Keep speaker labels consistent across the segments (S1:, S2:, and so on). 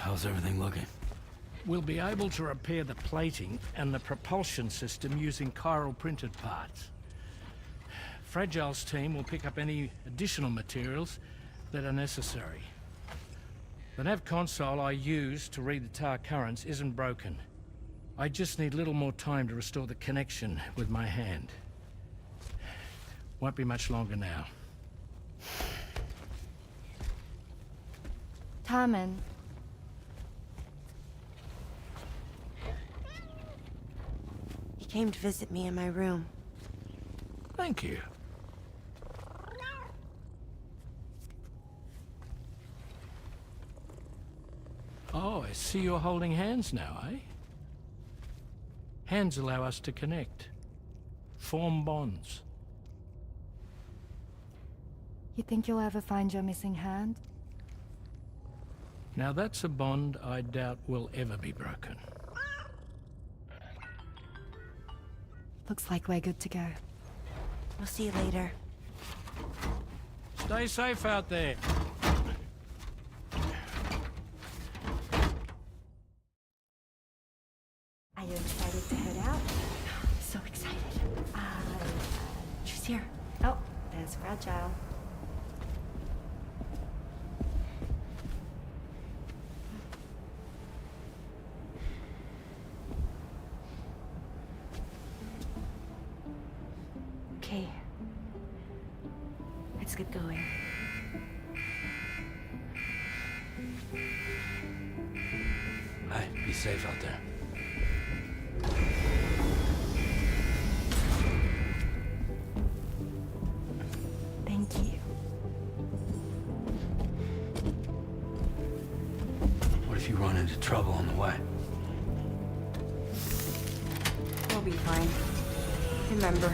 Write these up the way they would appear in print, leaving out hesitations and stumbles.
S1: How's everything looking?
S2: We'll be able to repair the plating and the propulsion system using chiral printed parts. Fragile's team will pick up any additional materials that are necessary. The nav console I use to read the tower currents isn't broken. I just need a little more time to restore the connection with my hand. Won't be much longer now.
S3: Tarman.
S4: He came to visit me in my room.
S2: Thank you. Oh, I see you're holding hands now, eh? Hands allow us to connect. Form bonds.
S3: You think you'll ever find your missing hand?
S2: Now that's a bond I doubt will ever be broken.
S3: Looks like we're good to go.
S4: We'll see you later.
S2: Stay safe out there.
S4: Are you excited to head out? So excited. She's here. Oh, there's Fragile. Okay. Let's get going.
S1: Hey, be safe out there.
S4: Thank you.
S1: What if you run into trouble on the way?
S5: We'll be fine. Remember,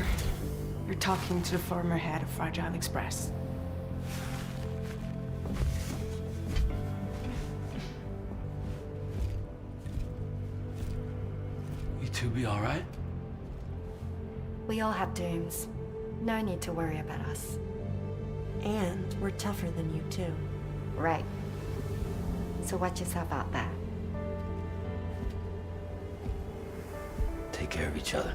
S5: you're talking to the former head of Fragile Express.
S1: You two be all right?
S3: We all have dooms. No need to worry about us.
S4: And we're tougher than you, too.
S3: Right. So watch yourself out there.
S1: Take care of each other.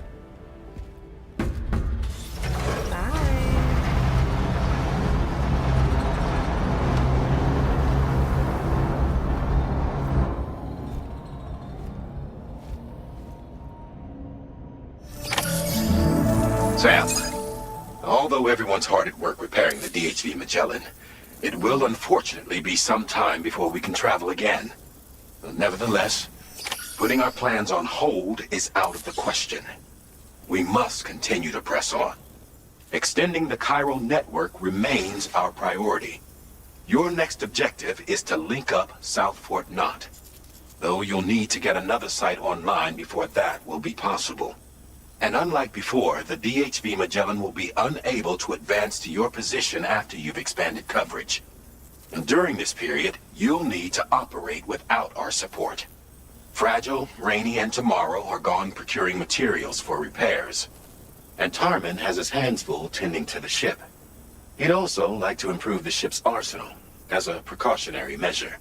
S6: Sam, although everyone's hard at work repairing the DHV Magellan, it will unfortunately be some time before we can travel again. Nevertheless, putting our plans on hold is out of the question. We must continue to press on. Extending the chiral network remains our priority. Your next objective is to link up South Fort Knot, though you'll need to get another site online before that will be possible. And unlike before, the DHV Magellan will be unable to advance to your position after you've expanded coverage. And during this period, you'll need to operate without our support. Fragile, Rainy, and Tomorrow are gone procuring materials for repairs. And Tarman has his hands full tending to the ship. He'd also like to improve the ship's arsenal, as a precautionary measure.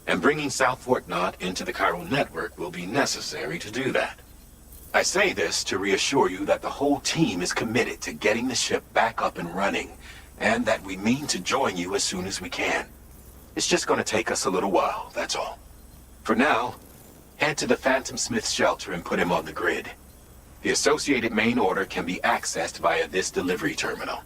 S6: And bringing South Fort Knot into the chiral network will be necessary to do that. I say this to reassure you that the whole team is committed to getting the ship back up and running, and that we mean to join you as soon as we can. It's just going to take us a little while, that's all. For now, head to the Phantom Smith shelter and put him on the grid. The associated main order can be accessed via this delivery terminal.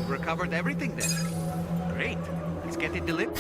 S7: Recovered everything then. Great. Let's get it delivered.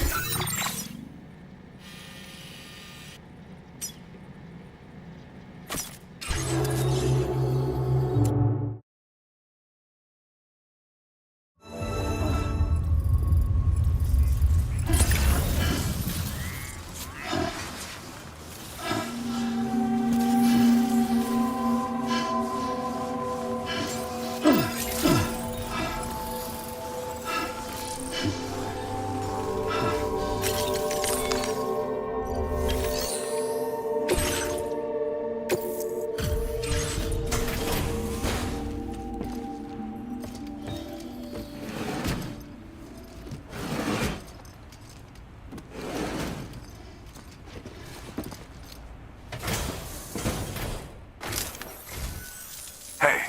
S6: Hey,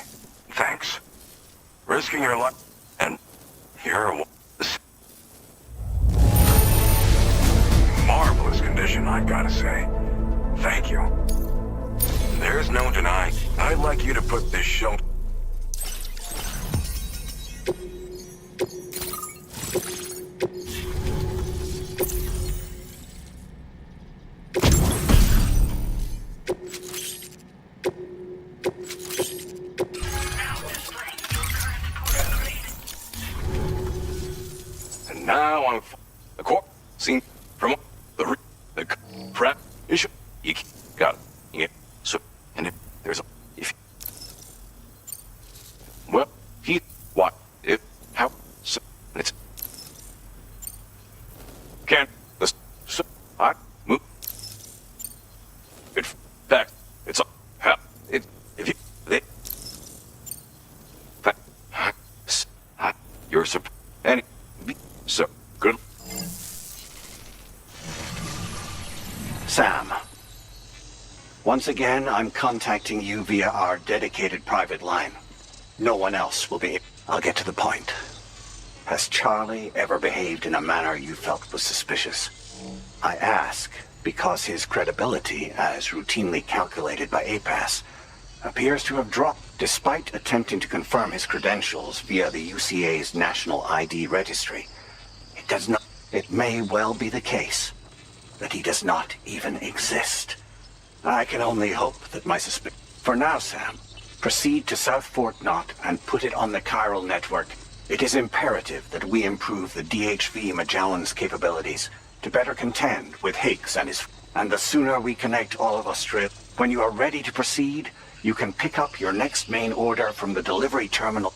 S6: thanks. Risking your life, and you're marvelous condition, I've got to say. Thank you. There's no denying. I'd like you to put this show. And now I'm the court scene from the prep issue. You got it. So, and if there's a if well, he what if how so it's can't the so I move it back. It's a how it if you they fact you're surprised and so good.
S8: Sam, once again, I'm contacting you via our dedicated private line. No one else will be. I'll get to the point. Has Charlie ever behaved in a manner you felt was suspicious? I ask because his credibility, as routinely calculated by APAS, appears to have dropped despite attempting to confirm his credentials via the UCA's National ID Registry. It does not. It may well be the case that he does not even exist. I can only hope that my suspicion. For now, Sam, proceed to South Fort Knot and put it on the chiral network. It is imperative that we improve the DHV Magellan's capabilities to better contend with Higgs and his... And the sooner we connect all of Australia... When you are ready to proceed, you can pick up your next main order from the delivery terminal.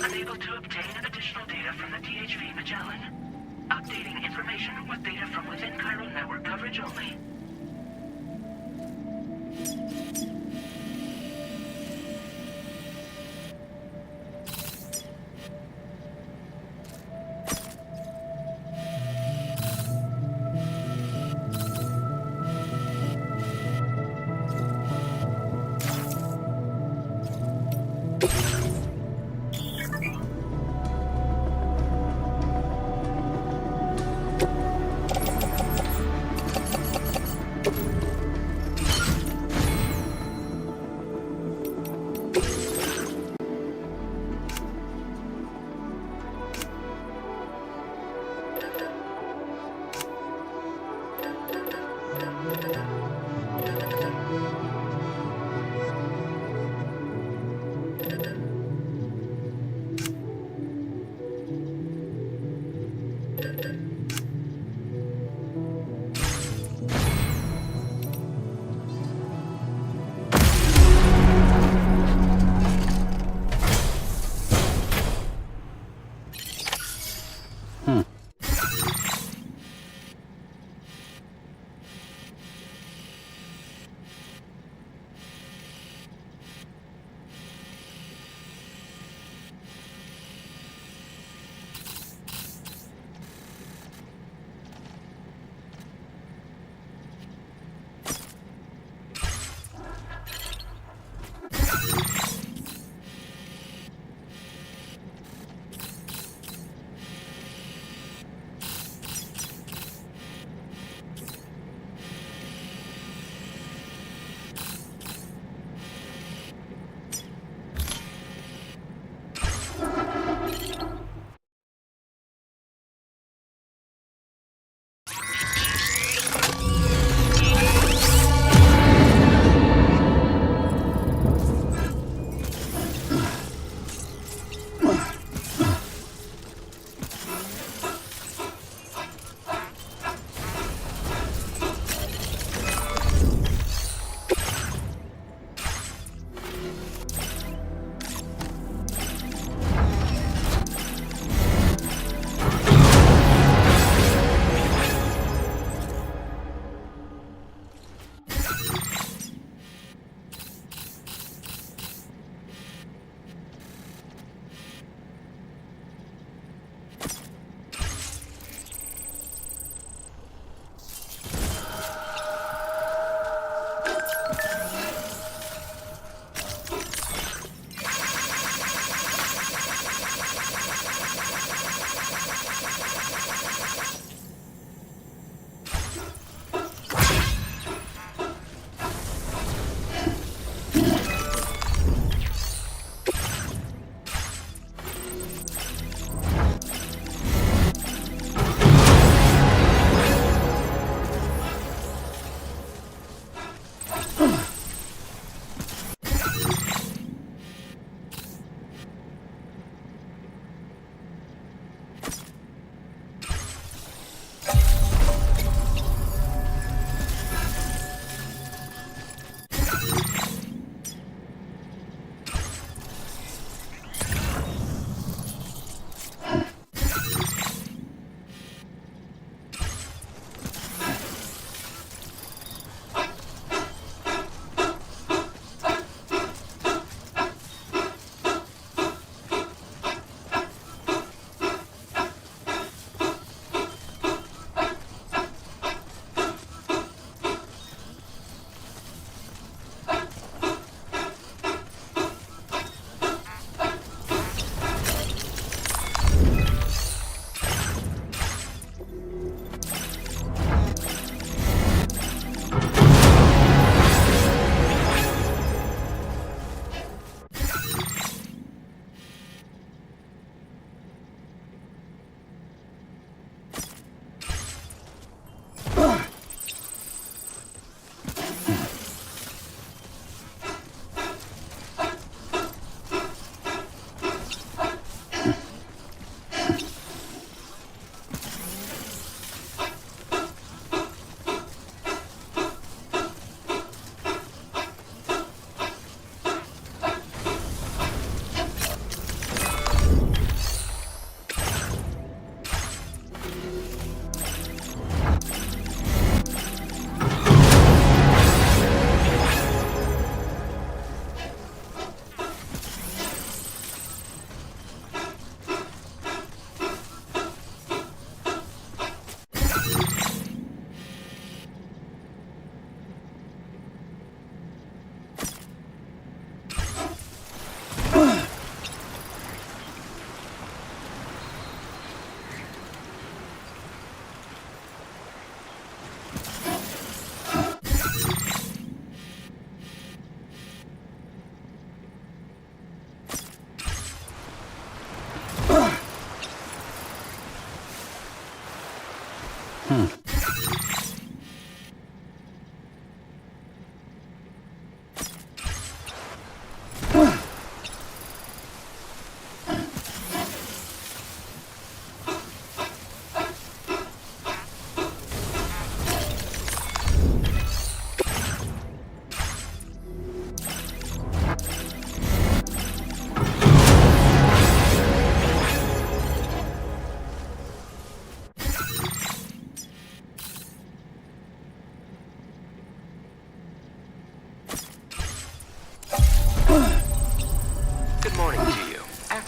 S9: Unable to obtain additional data from the DHV Magellan. Updating information with data from within chiral network coverage only.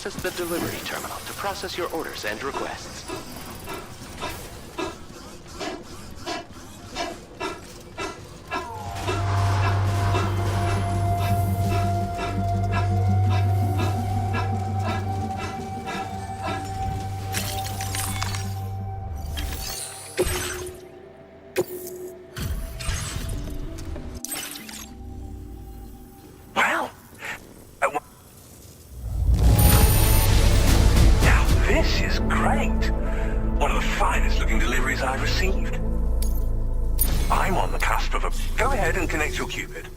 S10: access the delivery terminal to process your orders and requests.
S6: Well, now this is great. One of the finest looking deliveries I've received. I'm on the cusp of a... Go ahead and connect your Cupid.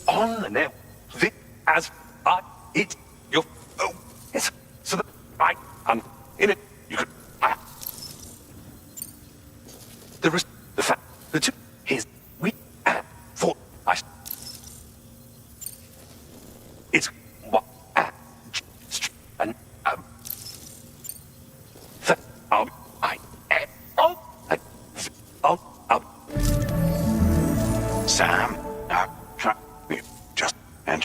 S6: On the net, as I it your yes, so that I am in it. You could there is the fact the two his we for I it's what and that I Sam just and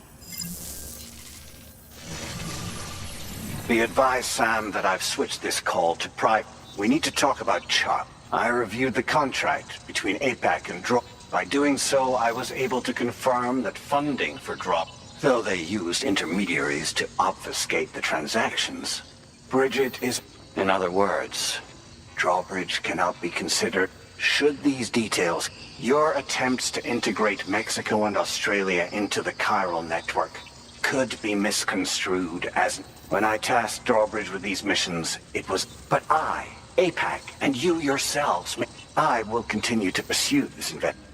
S6: be advised, Sam, that I've switched this call to private. We need to talk about Char. I reviewed the contract between APAC and Drop. By doing so, I was able to confirm that funding for Drop, though they used intermediaries to obfuscate the transactions, Bridget is, in other words, Drawbridge cannot be considered. Should these details, your attempts to integrate Mexico and Australia into the chiral network, could be misconstrued as... When I tasked Drawbridge with these missions, it was... But I, APAC, and you yourselves, I will continue to pursue this investment.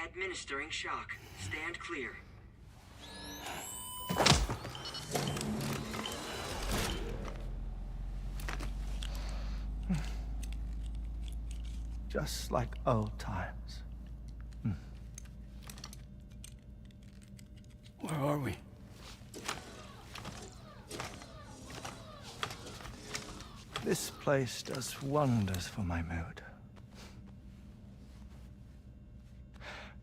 S11: Administering shock. Stand clear.
S12: Just like old times.
S1: Where are we?
S12: This place does wonders for my mood.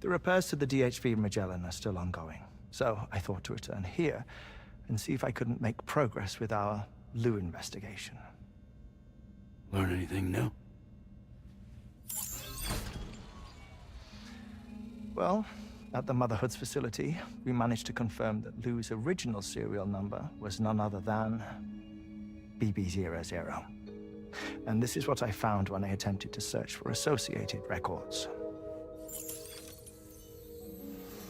S12: The repairs to the DHV Magellan are still ongoing, so I thought to return here and see if I couldn't make progress with our Lou investigation.
S1: Learn anything new?
S12: Well, at the Motherhood's facility, we managed to confirm that Lou's original serial number was none other than BB00. And this is what I found when I attempted to search for associated records.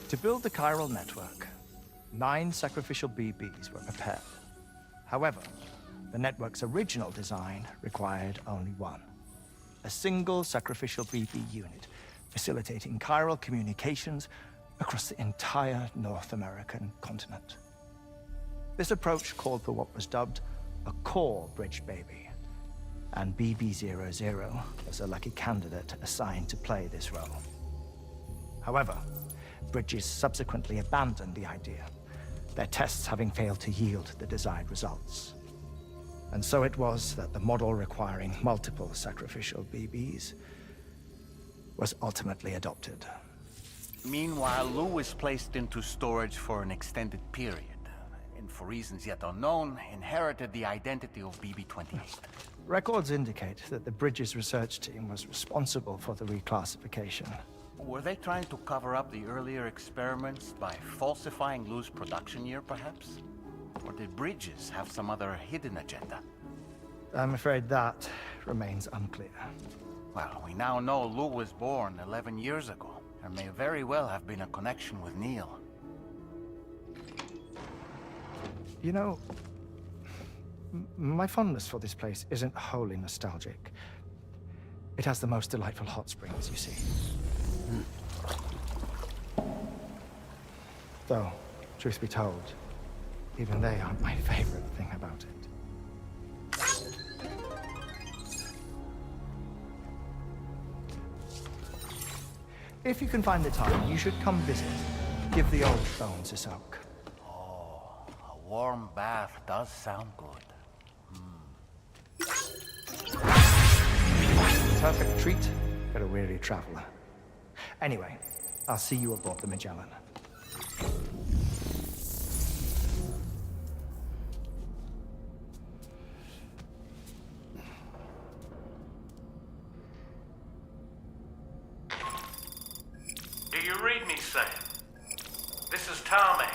S12: To build the chiral network, 9 sacrificial BBs were prepared. However, the network's original design required only 1. A single sacrificial BB unit, facilitating chiral communications across the entire North American continent. This approach called for what was dubbed a core bridge baby, and BB-00 was a lucky candidate assigned to play this role. However, Bridges subsequently abandoned the idea, their tests having failed to yield the desired results. And so it was that the model requiring multiple sacrificial BBs was ultimately adopted.
S13: Meanwhile, Lou was placed into storage for an extended period, and for reasons yet unknown, inherited the identity of BB-28.
S12: Records indicate that the Bridges research team was responsible for the reclassification.
S13: Were they trying to cover up the earlier experiments by falsifying Lou's production year, perhaps? Or did Bridges have some other hidden agenda?
S12: I'm afraid that remains unclear.
S13: Well, we now know Lou was born 11 years ago. There may very well have been a connection with Neil.
S12: You know, my fondness for this place isn't wholly nostalgic. It has the most delightful hot springs, you see. Though, truth be told, even they aren't my favorite thing about it. If you can find the time, you should come visit. Give the old bones a soak.
S13: Oh, a warm bath does sound good.
S12: Perfect treat for a weary traveler. Anyway, I'll see you aboard the Magellan.
S2: Do you read me, Sam? This is Tarman.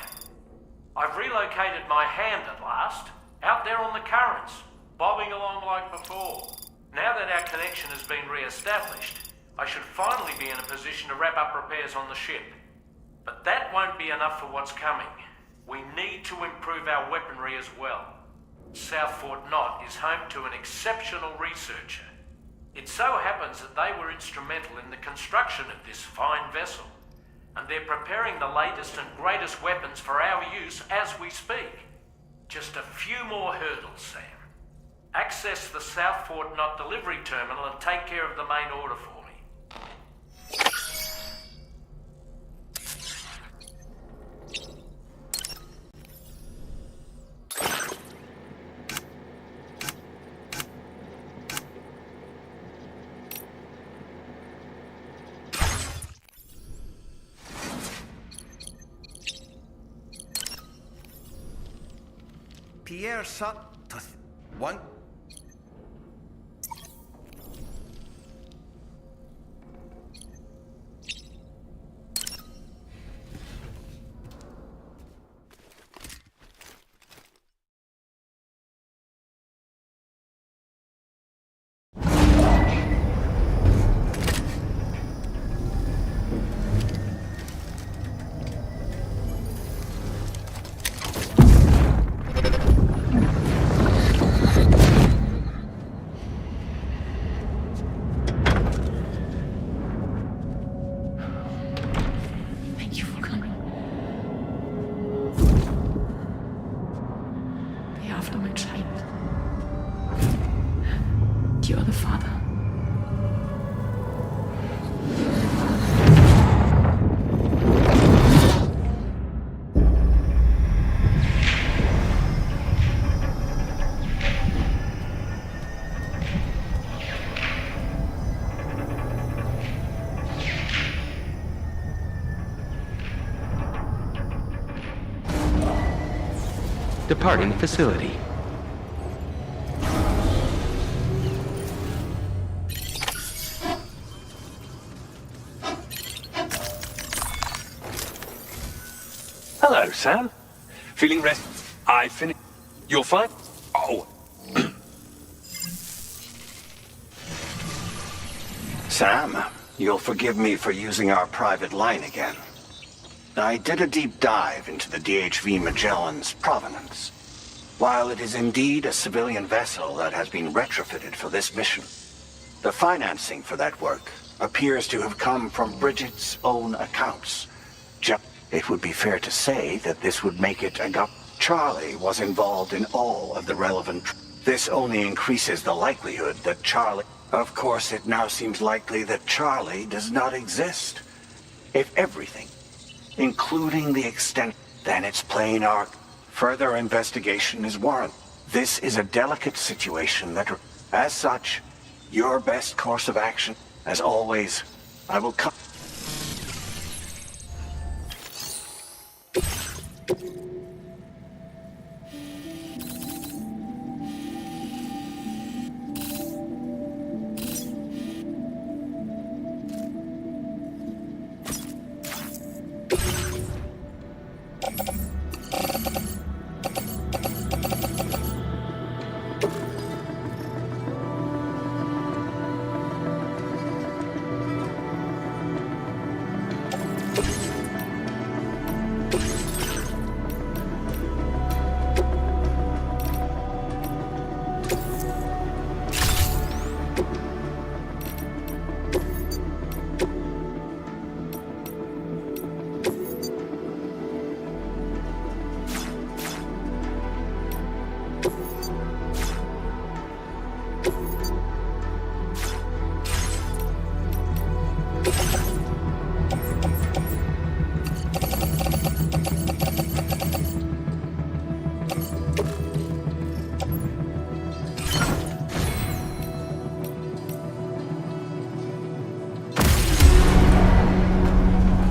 S2: I've relocated my hand at last, out there on the currents, bobbing along like before. Now that our connection has been re-established, I should finally be in a position to wrap up repairs on the ship. But that won't be enough for what's coming. We need to improve our weaponry as well. South Fort Knott is home to an exceptional researcher. It so happens that they were instrumental in the construction of this fine vessel, and they're preparing the latest and greatest weapons for our use as we speak. Just a few more hurdles, Sam. Access the South Fort Knott delivery terminal and take care of the main order for me.
S7: Pierre shot one.
S5: You're the father.
S10: Departing facility.
S6: Hello, Sam. Feeling rest? I finished. You're fine? Oh.
S8: Sam, you'll forgive me for using our private line again. I did a deep dive into the DHV Magellan's provenance. While it is indeed a civilian vessel that has been retrofitted for this mission, the financing for that work appears to have come from Bridget's own accounts. It would be fair to say that this would make it a Charlie was involved in all of the relevant... This only increases the likelihood that Charlie... Of course, it now seems likely that Charlie does not exist. If everything, including the extent, then it's plain arc. Further investigation is warranted. This is a delicate situation that... As such, your best course of action, as always, I will come...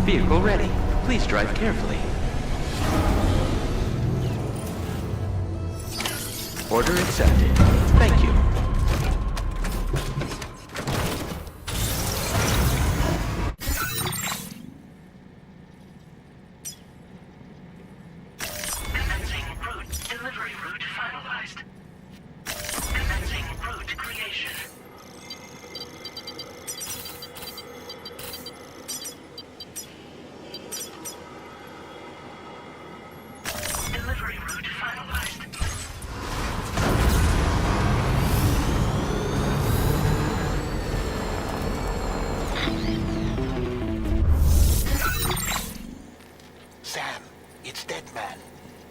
S10: Vehicle ready. Please drive carefully. Order accepted. Thank you.
S9: Commencing route. Delivery route finalized. Commencing route creation. Delivery route finalized.
S14: Sam, it's Deadman.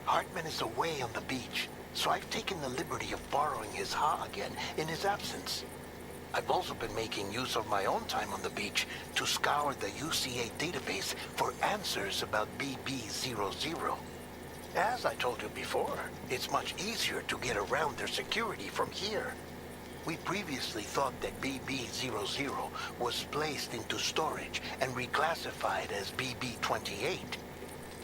S14: Hartman is away on the beach, so I've taken the liberty of borrowing his Ha again in his absence. I've also been making use of my own time on the beach to scour the UCA database for answers about BB-00. As I told you before, it's much easier to get around their security from here. We previously thought that BB-00 was placed into storage and reclassified as BB-28,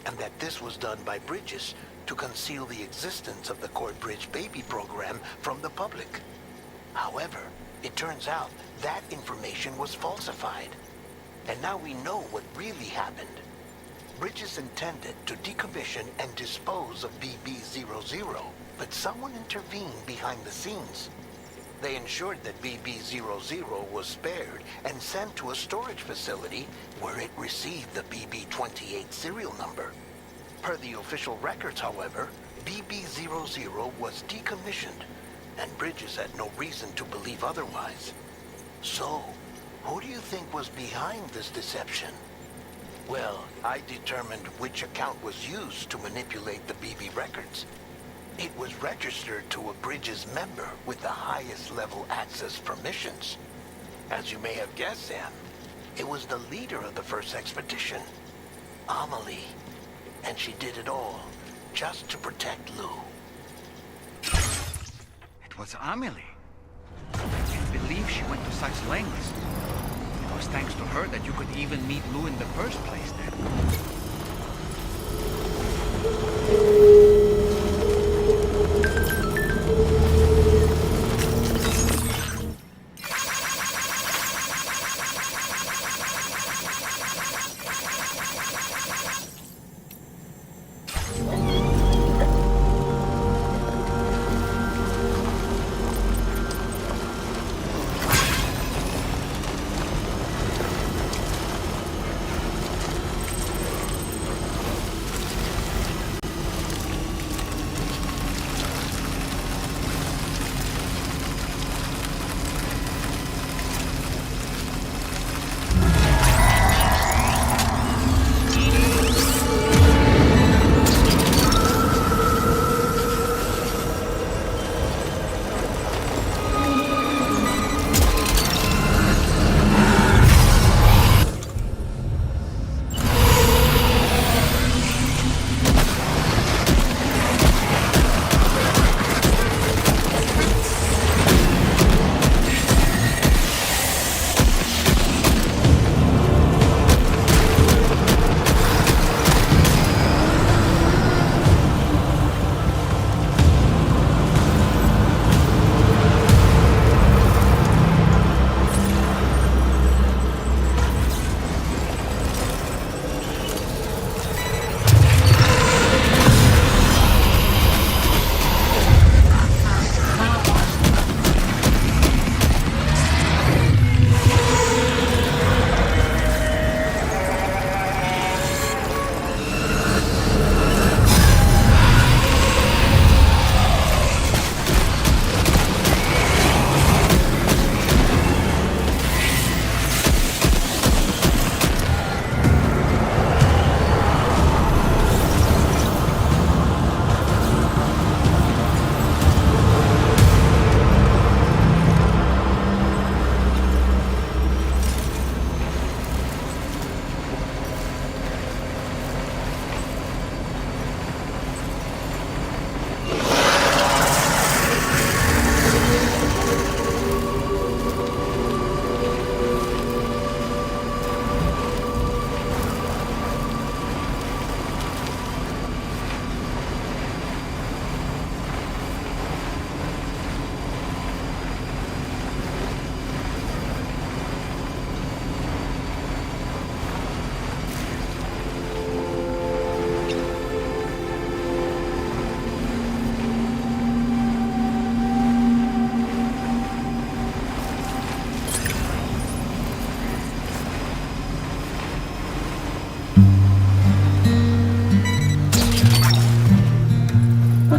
S14: and that this was done by Bridges to conceal the existence of the Corbridge baby program from the public. However, it turns out that information was falsified, and now we know what really happened. Bridges intended to decommission and dispose of BB-00, but someone intervened behind the scenes. They ensured that BB-00 was spared and sent to a storage facility where it received the BB-28 serial number. Per the official records, however, BB-00 was decommissioned, and Bridges had no reason to believe otherwise. So, who do you think was behind this deception? Well, I determined which account was used to manipulate the BB records. It was registered to a Bridges member with the highest level access permissions. As you may have guessed, Sam, it was the leader of the first expedition, Amelie. And she did it all just to protect Lou.
S7: It was Amelie. I can't believe she went to such lengths. It was thanks to her that you could even meet Lou in the first place then.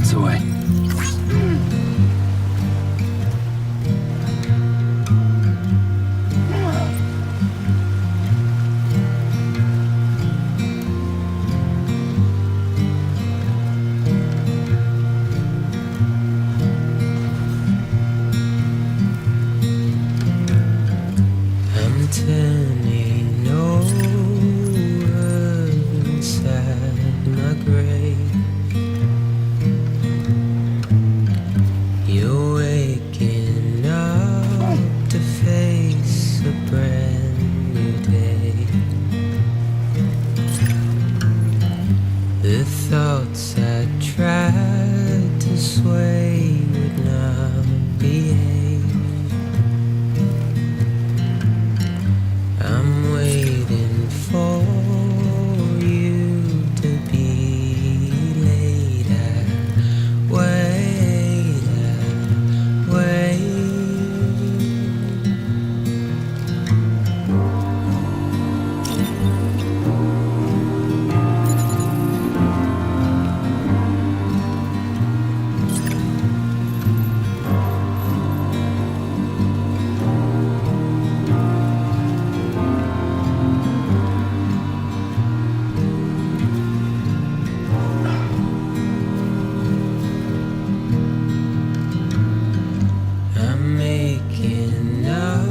S1: Months away.
S15: I'm turning over inside my grave. You're waking up to face a brand new day. The thoughts I tried to sway would not behave. I'm waiting for you to be later. Wait. I'm making up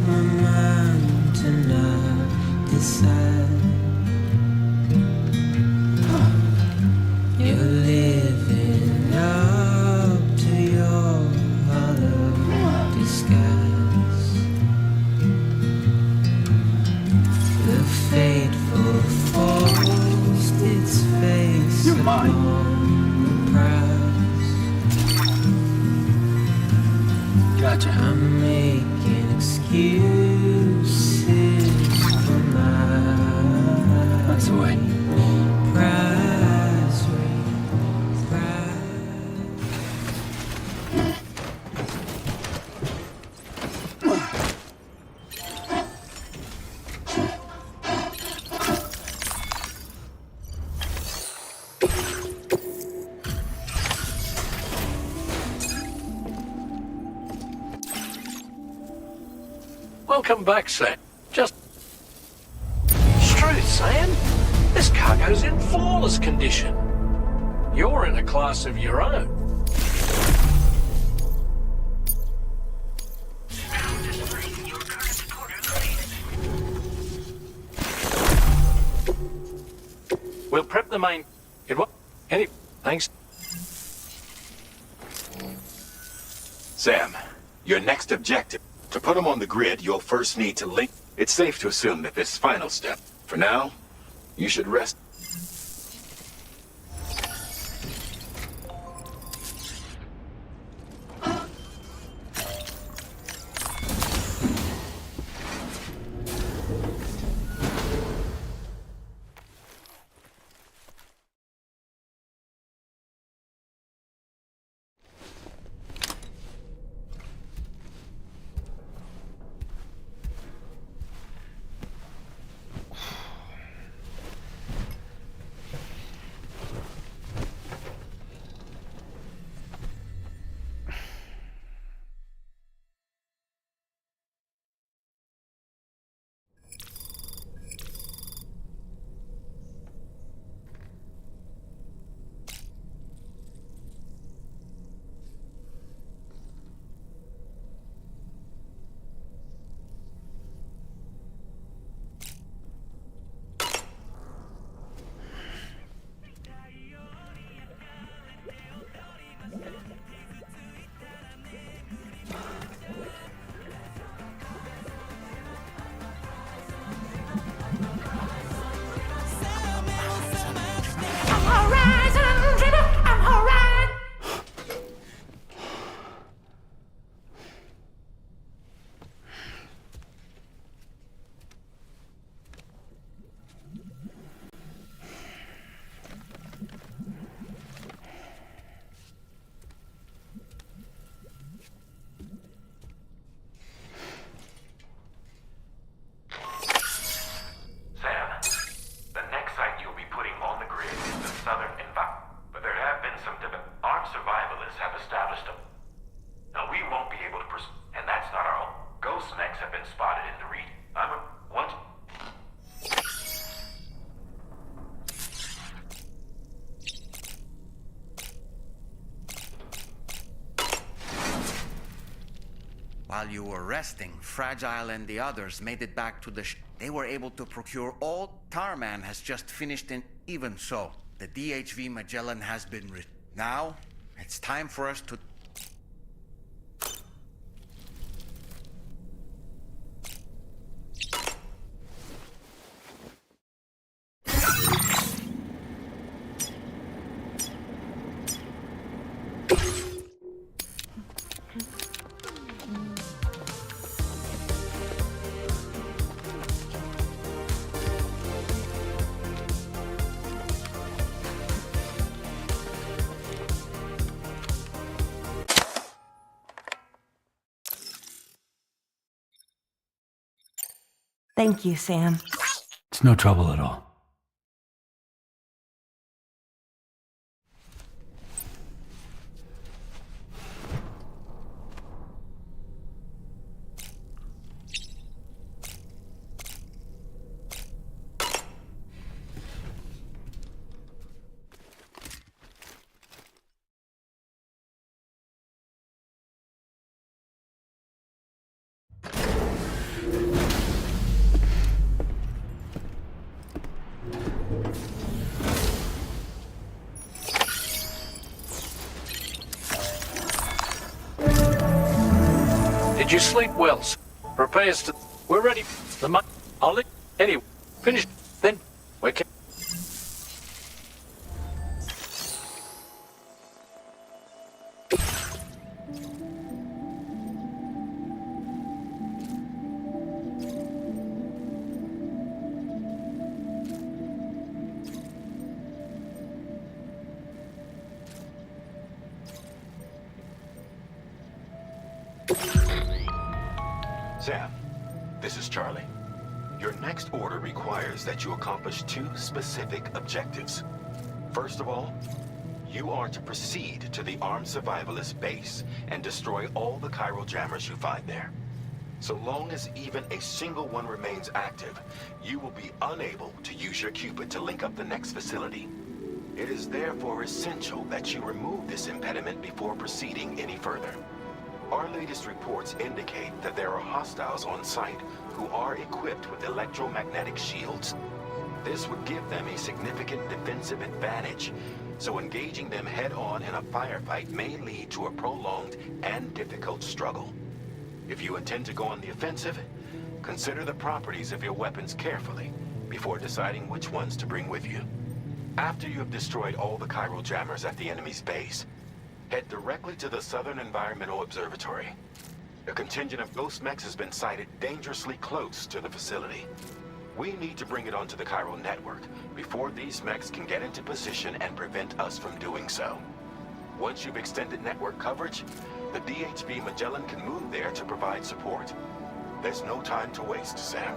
S15: my mind to not decide. You're living up to your hollow disguise. The fateful forced its face upon the prize.
S1: Gotcha.
S15: I'm making excuses for my
S1: Months away.
S15: prize ring.
S2: Welcome back, Sam. Just... Struth, Sam. This cargo's in flawless condition. You're in a class of your own. We'll prep the main... Thanks.
S6: Sam, your next objective. To put them on the grid, you'll first need to link. It's safe to assume that this final step. For now, you should rest.
S16: sightings have been spotted in the region. What?
S7: While you were resting, Fragile and the others made it back to the They were able to procure all Tarman has just finished in. Even so, the DHV Magellan has been Now, it's time for us to...
S4: Thank you, Sam.
S1: It's no trouble at all.
S17: Did you sleep well, sir? Repairs to... We're ready. I'll leave. Anyway, finish. Then we can...
S6: Sam, this is Charlie. Your next order requires that you accomplish 2 specific objectives. First of all, you are to proceed to the armed survivalist base and destroy all the chiral jammers you find there. So long as even a single one remains active, you will be unable to use your Cupid to link up the next facility. It is therefore essential that you remove this impediment before proceeding any further. Our latest reports indicate that there are hostiles on site who are equipped with electromagnetic shields. This would give them a significant defensive advantage, so engaging them head-on in a firefight may lead to a prolonged and difficult struggle. If you intend to go on the offensive, consider the properties of your weapons carefully before deciding which ones to bring with you. After you have destroyed all the chiral jammers at the enemy's base, head directly to the Southern Environmental Observatory. A contingent of ghost mechs has been sighted dangerously close to the facility. We need to bring it onto the chiral network before these mechs can get into position and prevent us from doing so. Once you've extended network coverage, the DHV Magellan can move there to provide support. There's no time to waste, Sam.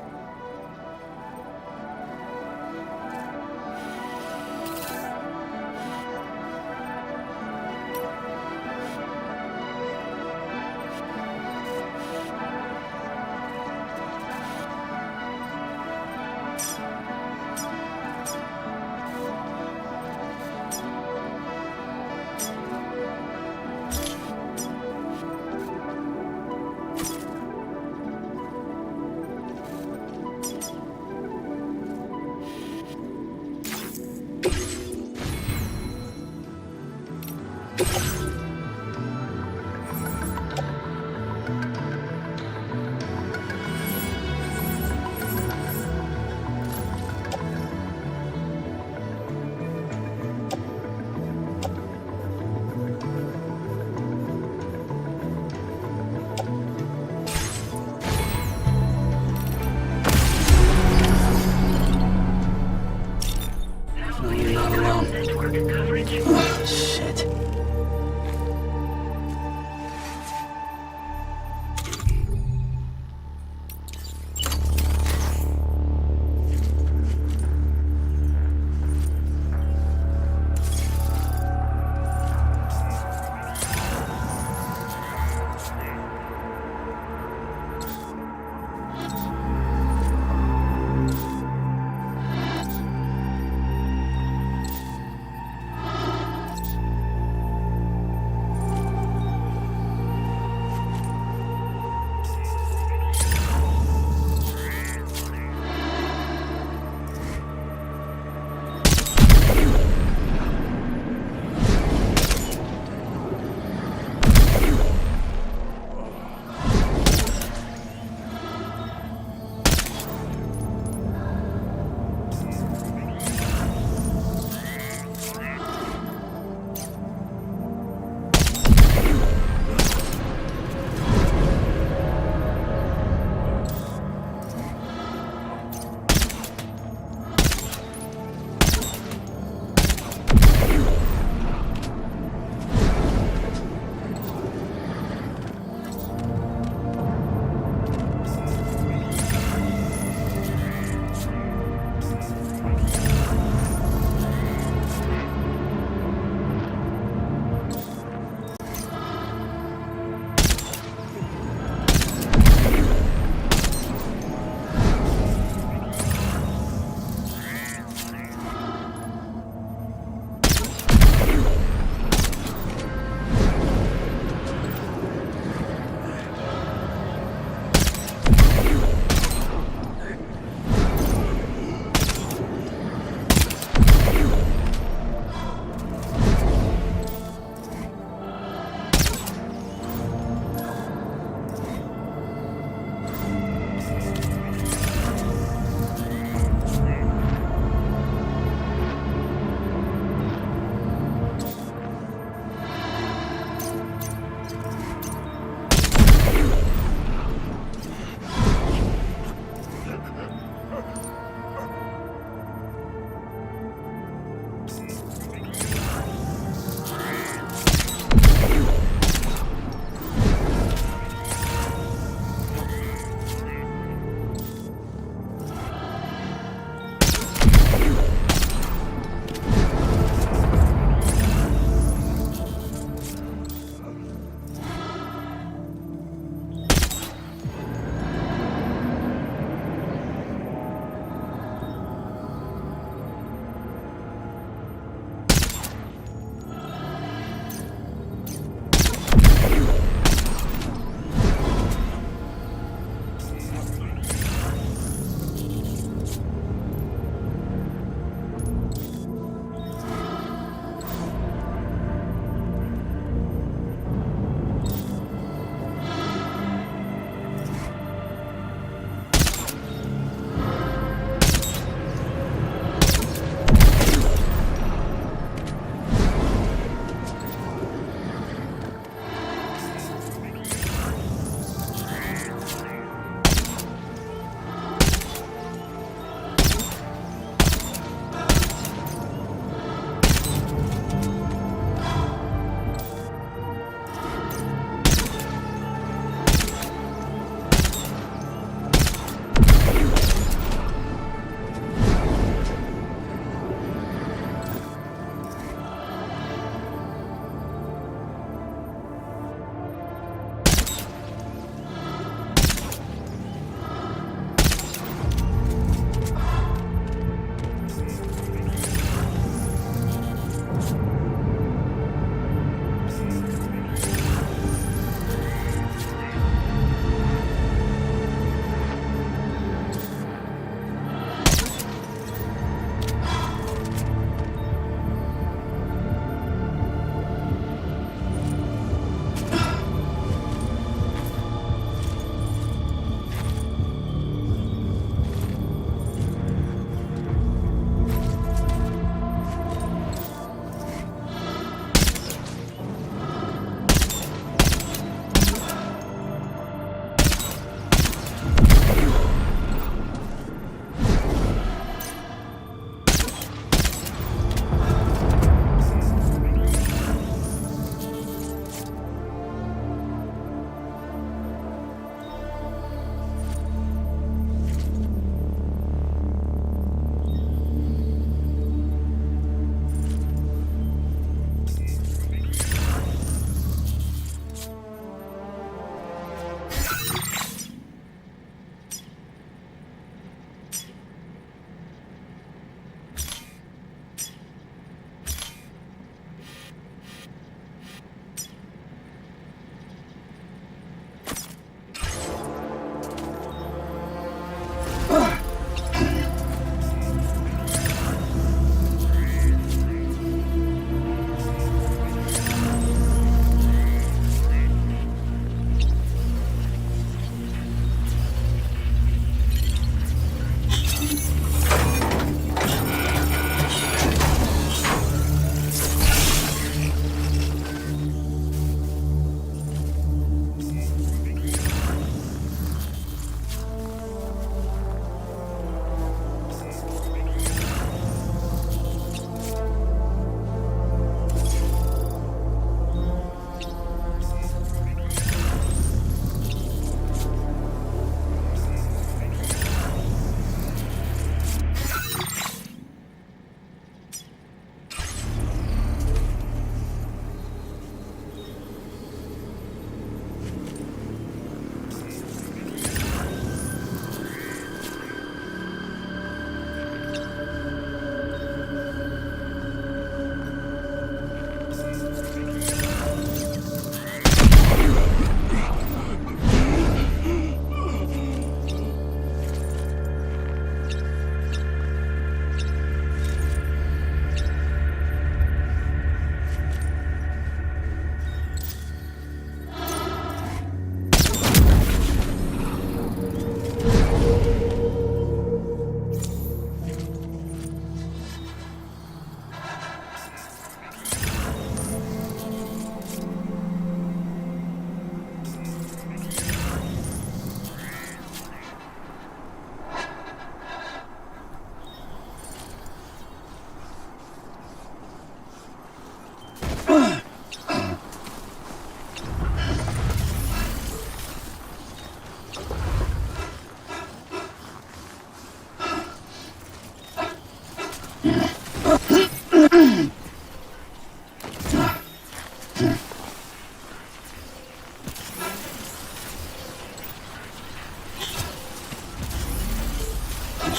S7: Great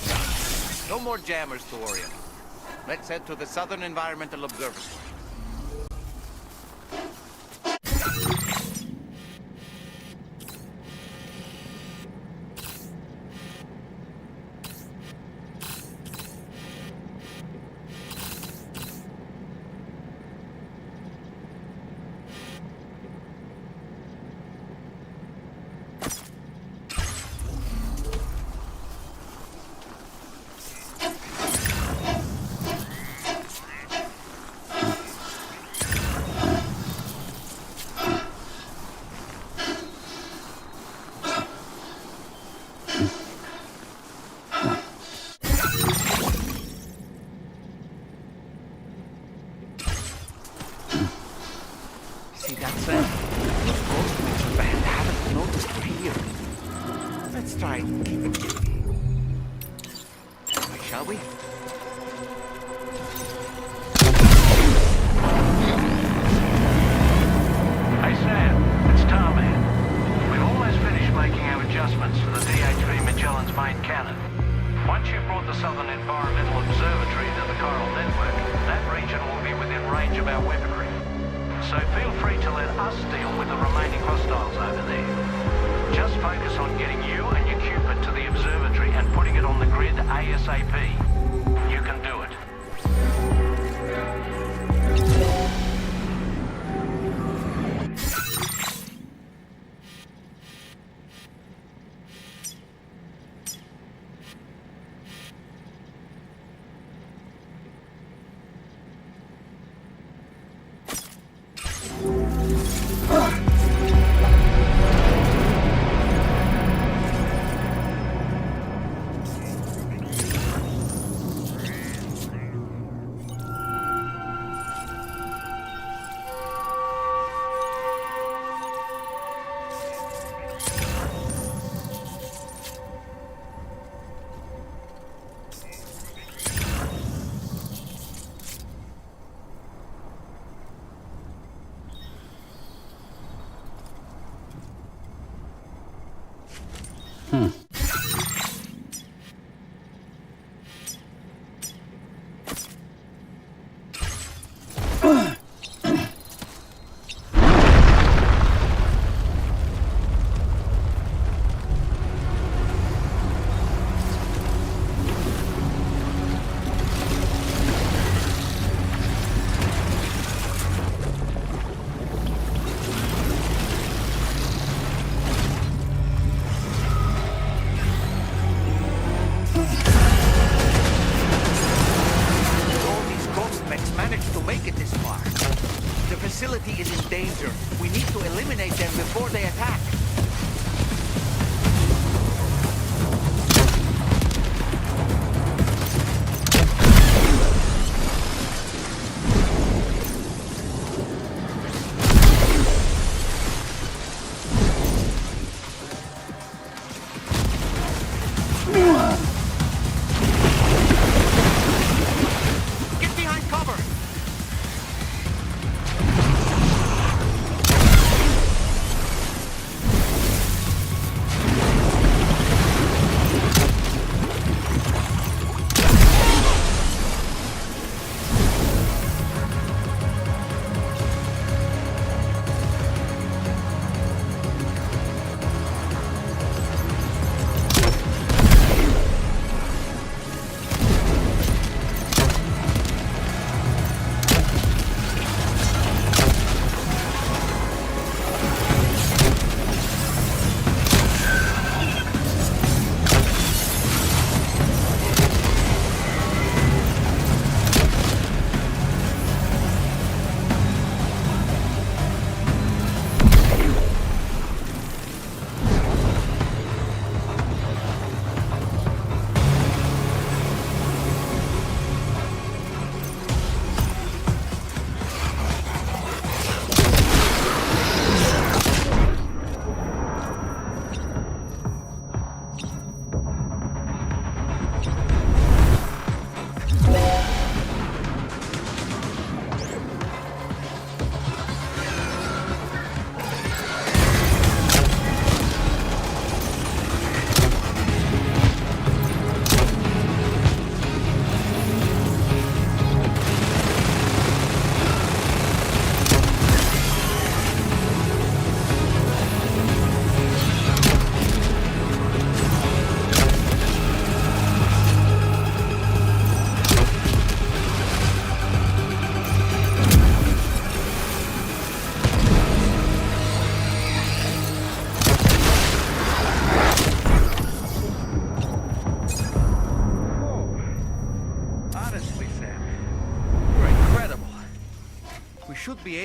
S7: job. No more jammers to worry about. Let's head to the Southern Environmental Observatory.
S13: See that, Sam? Those ghost mechs are bad. Haven't noticed we're here. Let's try and keep it moving. Shall we?
S16: Hey Sam, it's Tarman. We've almost finished making our adjustments to the DHV Magellan's main cannon. Once you've brought the Southern Environmental Observatory to the Chiral Network, that region will be within range of our weaponry. So feel free to let us deal with the remaining hostiles over there. Just focus on getting you and your Cupid to the observatory and putting it on the grid ASAP. You can do it.
S7: facility is in danger. We need to eliminate them before they attack.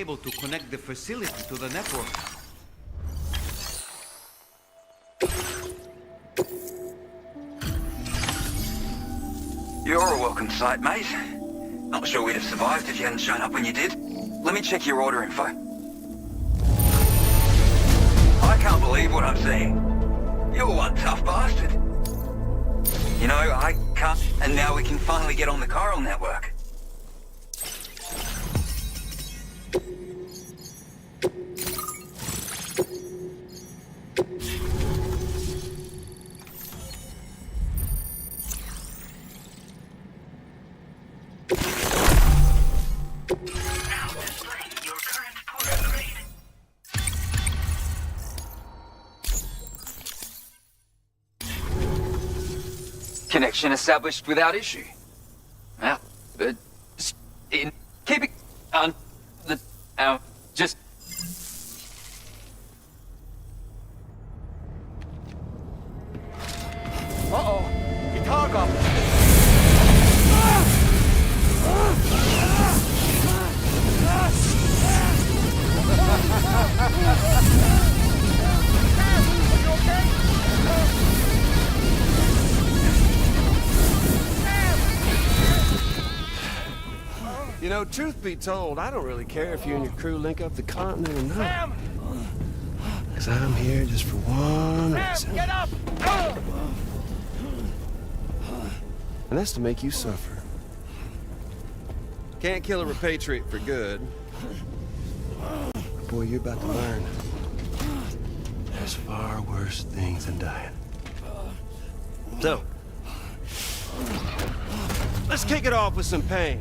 S7: able to connect the facility to the network.
S18: You're a welcome sight, mate. Not sure we'd have survived if you hadn't shown up when you did. Let me check your order info. I can't believe what I'm seeing. You're one tough bastard. You know, I can't... And now we can finally get on the chiral network. Connection established without issue. Now, keep it on the just.
S12: Uh-oh, guitar got.
S19: You know, truth be told, I don't really care if you and your crew link up the continent or not.
S12: Sam!
S19: Because I'm here just for one reason.
S12: Sam, get up!
S19: And that's to make you suffer. Can't kill a repatriate for good. But boy, you're about to learn. There's far worse things than dying. So, let's kick it off with some pain.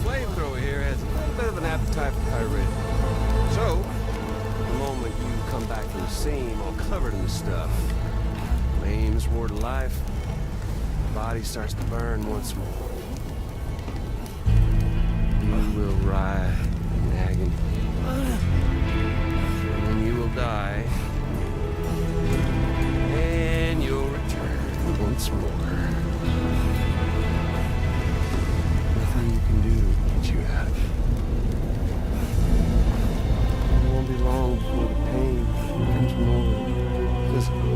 S19: Flamethrower here has a little bit of an appetite for pyrite. So, the moment you come back from the scene all covered in the stuff, flames roar to life, the body starts to burn once more. You will writhe in agony, and then you will die, and you'll return once more. Nothing you can do to get you out of it. It won't be long before the pain becomes more physical.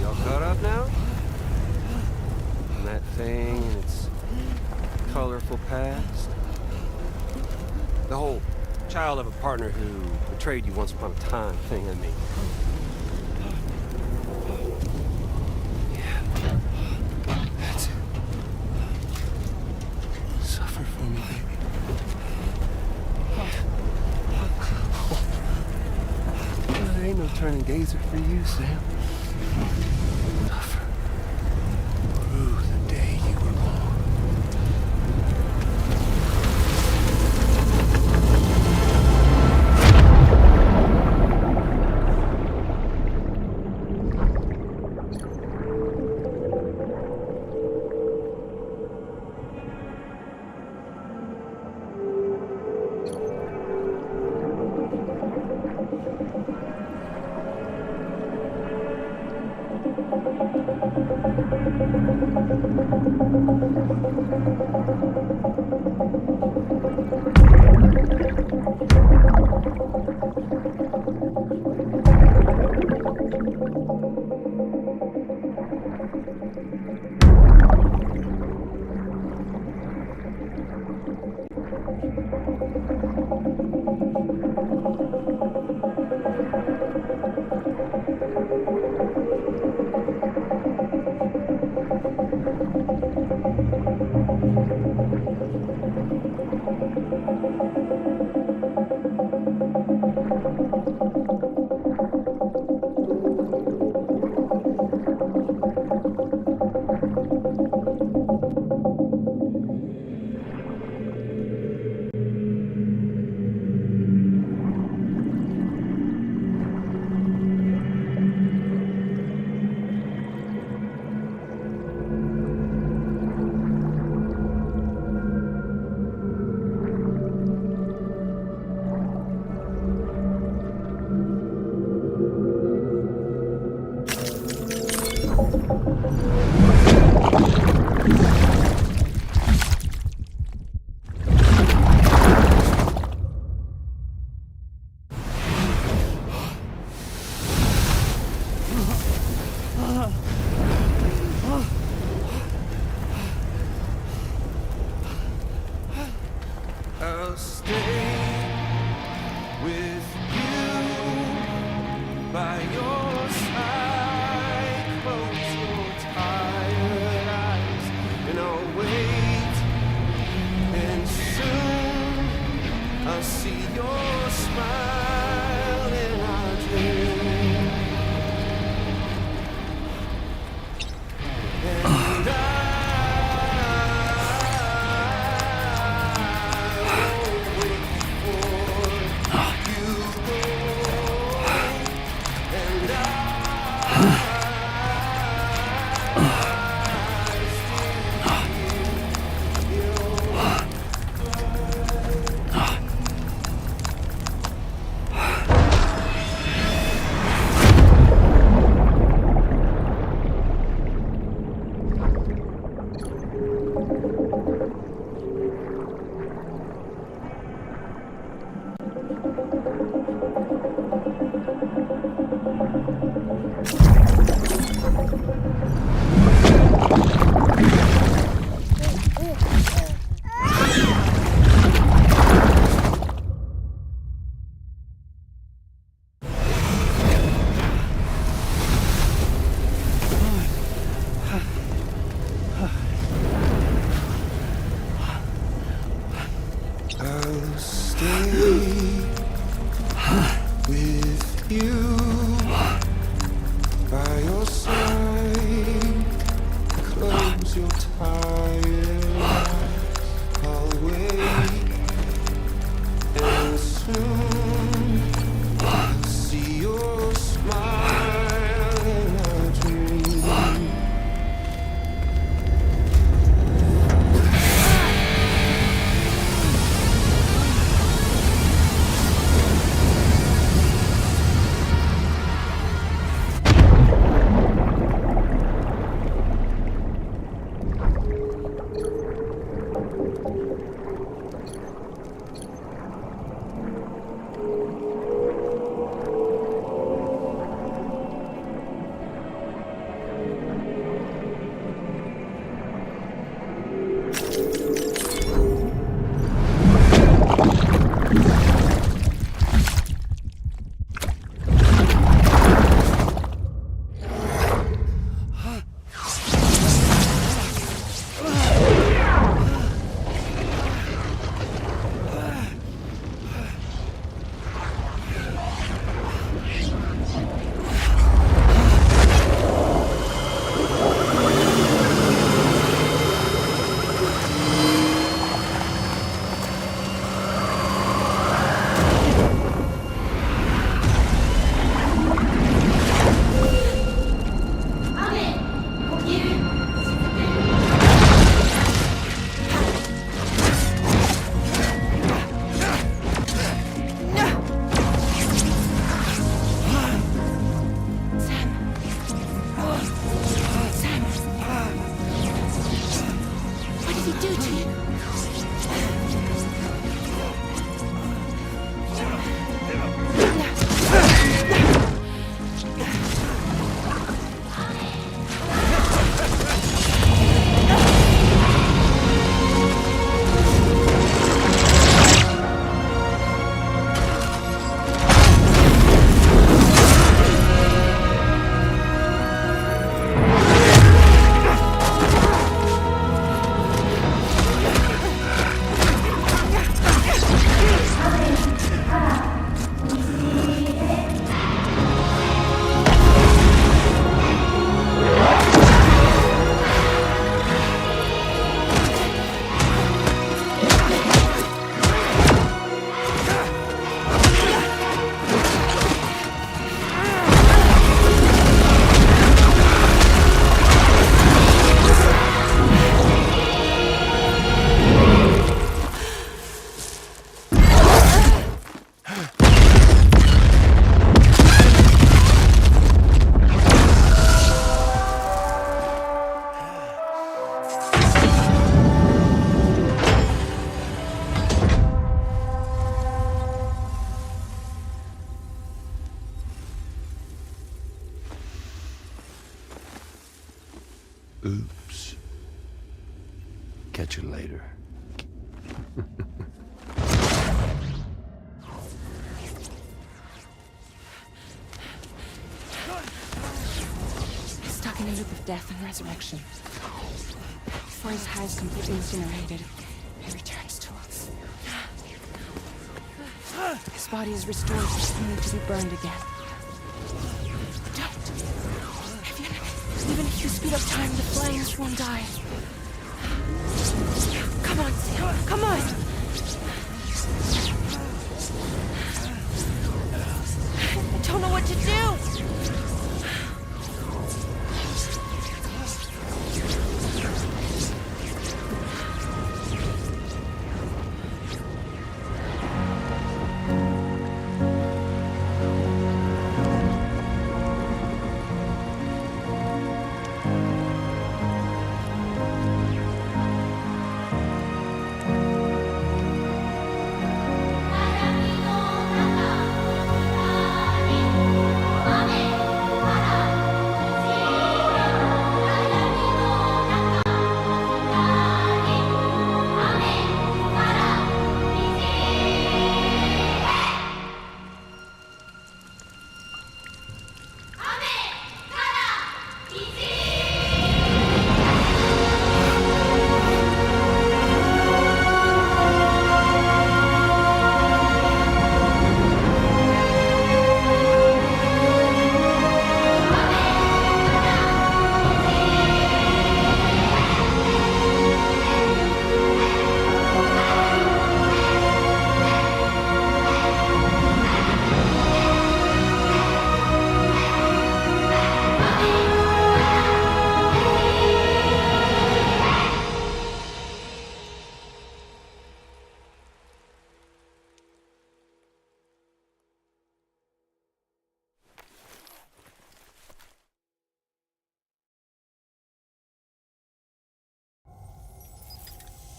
S19: Y'all caught up now? And that thing and its colorful past? The whole child of a partner who betrayed you once upon a time thing, I mean. Yeah. That's it. Suffer for me, baby. There ain't no turning gazer for you, Sam. Suffer through the day you were born. I'll stay with you by your side. Close your tired eyes and I'll wait. And soon I'll see your smile in our dream. And
S1: Oops. Catch you later.
S5: He's stuck in a loop of death and resurrection. Before his high is completely incinerated, he returns to us. His body is restored, only to be burned again. Don't! Even if you speed up time, the flames won't die. Come on, Sam, come on! I don't know what to do!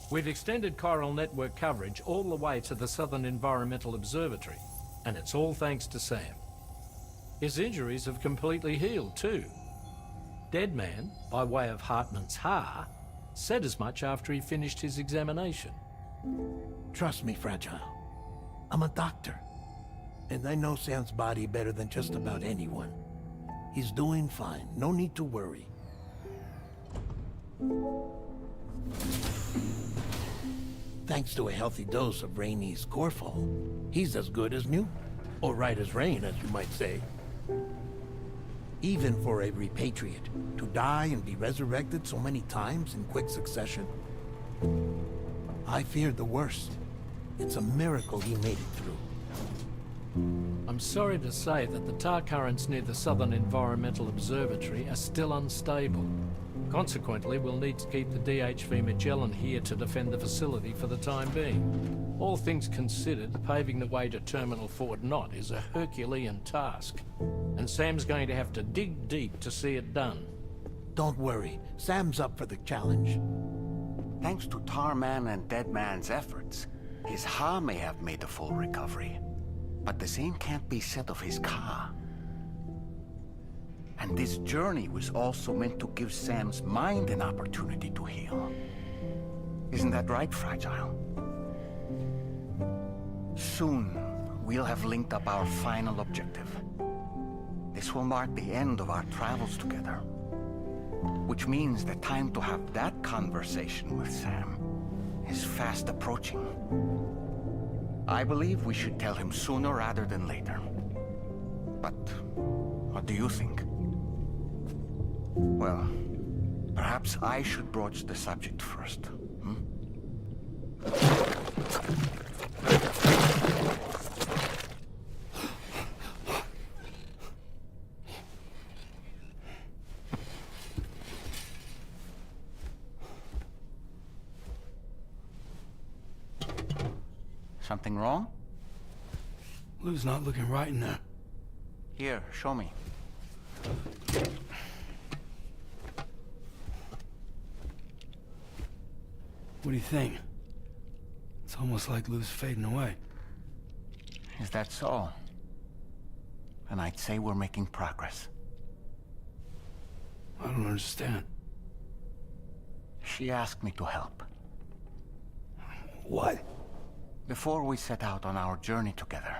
S2: We've extended chiral network coverage all the way to the Southern Environmental Observatory, and it's all thanks to Sam. His injuries have completely healed too. Deadman, by way of Hartman's Ha, said as much after he finished his examination.
S14: Trust me, Fragile. I'm a doctor. And I know Sam's body better than just about anyone. He's doing fine. No need to worry. Thanks to a healthy dose of Rainey's Corfol, he's as good as new. Or right as rain, as you might say. Even for a repatriate, to die and be resurrected so many times in quick succession. I feared the worst. It's a miracle he made it through.
S2: I'm sorry to say that the tar currents near the Southern Environmental Observatory are still unstable. Consequently, we'll need to keep the DHV Magellan here to defend the facility for the time being. All things considered, paving the way to Terminal Fort Knott is a Herculean task, and Sam's going to have to dig deep to see it done.
S14: Don't worry, Sam's up for the challenge.
S13: Thanks to Tarman and Deadman's efforts, his Ha may have made a full recovery. But the same can't be said of his Ka. And this journey was also meant to give Sam's mind an opportunity to heal. Isn't that right, Fragile? Soon, we'll have linked up our final objective. This will mark the end of our travels together. Which means the time to have that conversation with Sam is fast approaching. I believe we should tell him sooner rather than later. But what do you think? Well, perhaps I should broach the subject first, hmm? Something wrong?
S1: Lou's not looking right in there.
S13: Here, show me.
S1: What do you think? It's almost like Lou's fading away.
S13: Is that so? And I'd say we're making progress.
S1: I don't understand.
S13: She asked me to help.
S1: What?
S13: Before we set out on our journey together,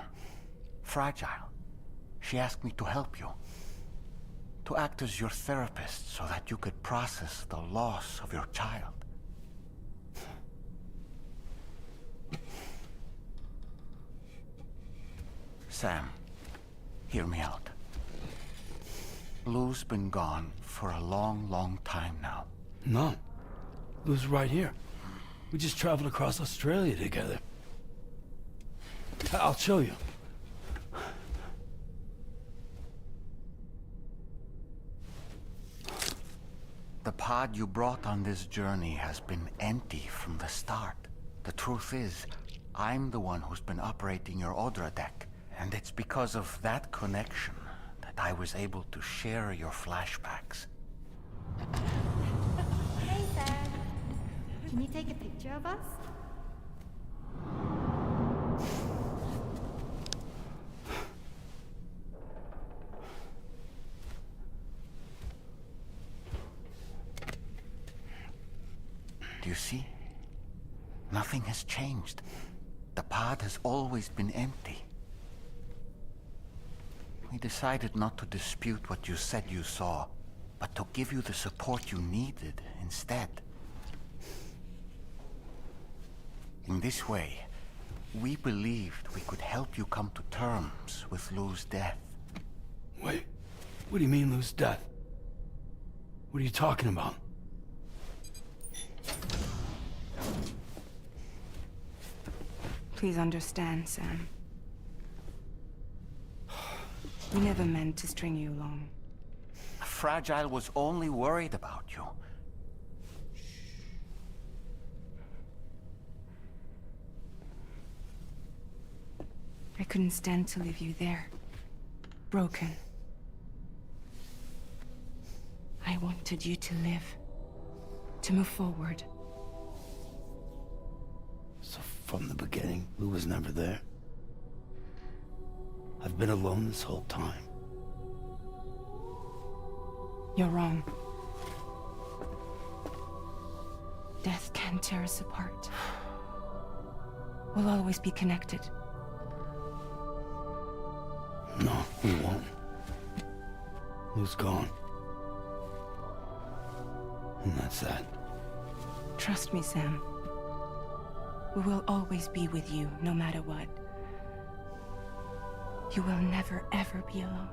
S13: Fragile, she asked me to help you. To act as your therapist so that you could process the loss of your child. Sam, hear me out. Lou's been gone for a long, long time now.
S1: No. Lou's right here. We just traveled across Australia together. I'll show you.
S13: The pod you brought on this journey has been empty from the start. The truth is, I'm the one who's been operating your Odra deck, and it's because of that connection that I was able to share your flashbacks.
S4: Hey, Sam. Can you take a picture of us?
S13: Do you see? Nothing has changed. The pod has always been empty. We decided not to dispute what you said you saw, but to give you the support you needed instead. In this way, we believed we could help you come to terms with Lou's death.
S1: Wait, what do you mean Lou's death? What are you talking about?
S5: Please understand, Sam. We never meant to string you along.
S13: Fragile was only worried about you.
S5: I couldn't stand to leave you there, broken. I wanted you to live, to move forward.
S1: So from the beginning, Lou was never there? I've been alone this whole time.
S5: You're wrong. Death can tear us apart. We'll always be connected.
S1: No, we won't. Lou's gone. And that's that.
S5: Trust me, Sam. We will always be with you, no matter what. You will never, ever be alone.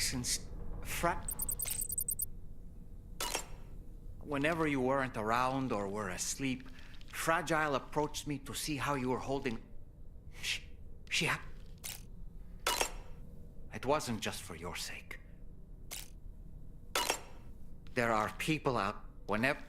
S7: Listen, whenever you weren't around or were asleep, Fragile approached me to see how you were holding... It wasn't just for your sake. There are people out whenever...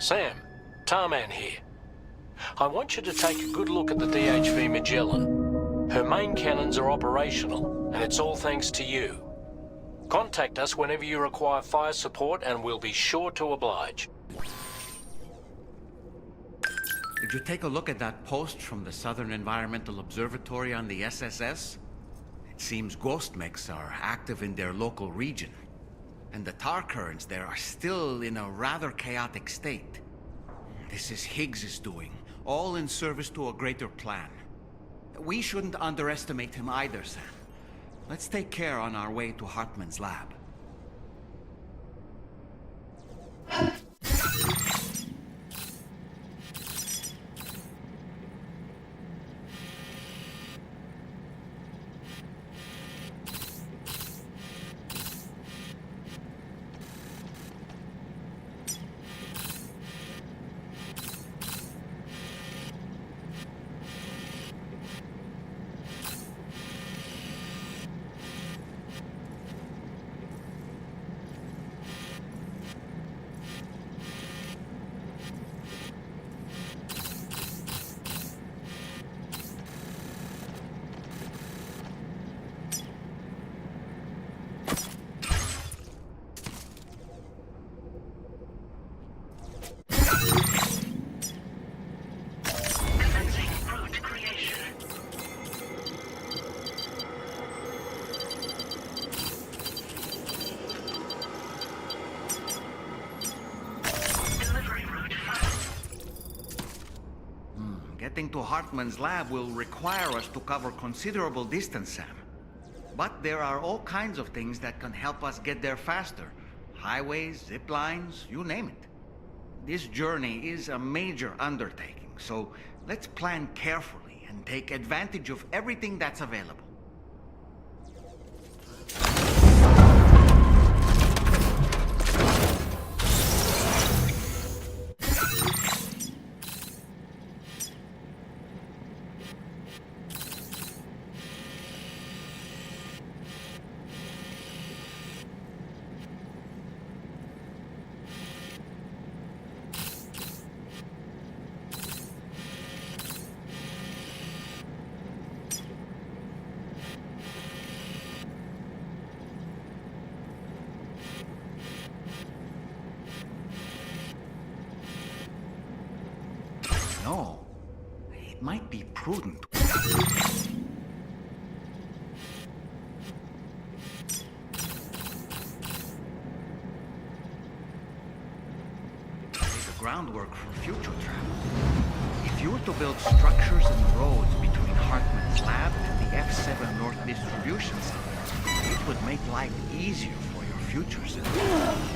S17: Sam, Tarman here. I want you to take a good look at the DHV Magellan. Her main cannons are operational, and it's all thanks to you. Contact us whenever you require fire support, and we'll be sure to oblige.
S7: Did you take a look at that post from the Southern Environmental Observatory on the SSS? It seems ghost mechs are active in their local region, and the tar currents there are still in a rather chaotic state. This is Higgs's doing, all in service to a greater plan. We shouldn't underestimate him either, Sam. Let's take care on our way to Hartman's lab. Getting to Hartman's lab will require us to cover considerable distance, Sam. But there are all kinds of things that can help us get there faster. Highways, zip lines, you name it. This journey is a major undertaking, so let's plan carefully and take advantage of everything that's available. No, it might be prudent. The groundwork for future travel. If you were to build structures and roads between Hartman's lab and the F7 North Distribution Center, it would make life easier for your future citizens.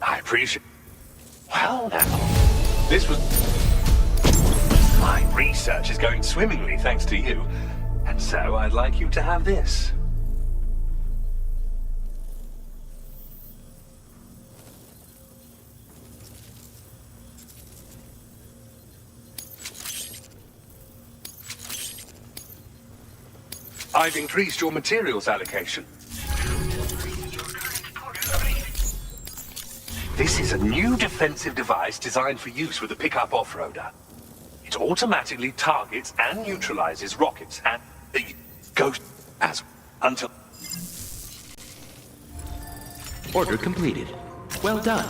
S6: I appreciate... Well, now, this was... My research is going swimmingly thanks to you, and so I'd like you to have this. I've increased your materials allocation. This is a new defensive device designed for use with a pickup off-roader. It automatically targets and neutralizes rockets and goes as until...
S10: Order completed. Well done.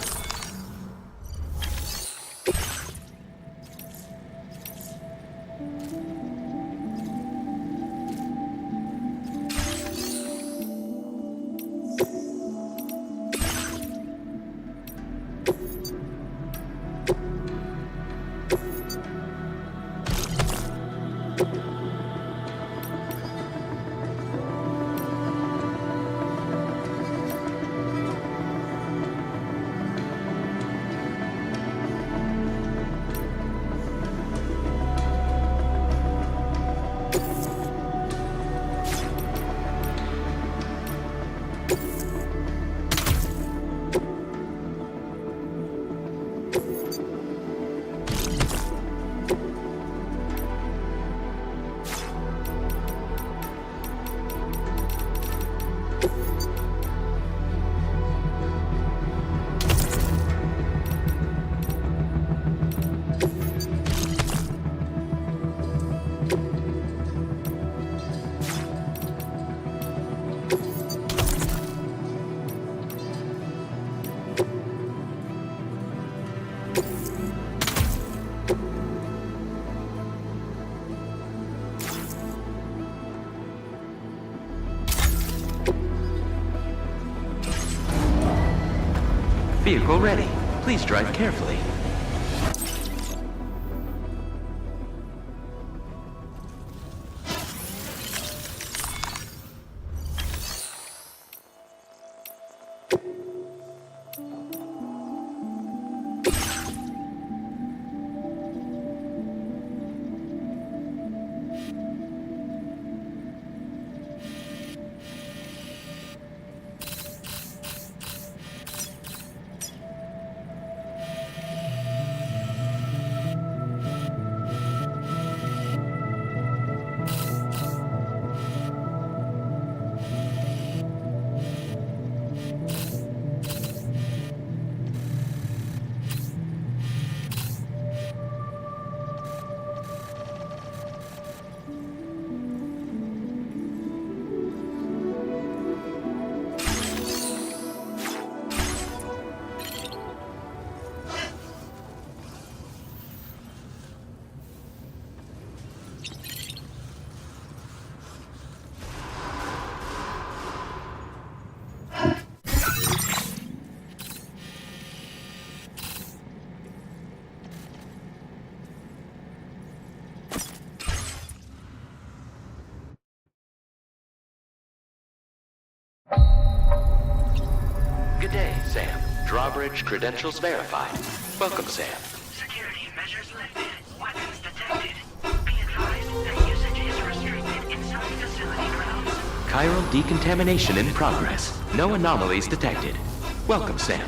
S10: Vehicle ready. Please drive carefully. Good day, Sam. Drawbridge credentials verified. Welcome, Sam.
S9: Security measures lifted. Weapons detected. Be advised that usage is restricted inside facility grounds.
S10: Chiral decontamination in progress. No anomalies detected. Welcome, Sam.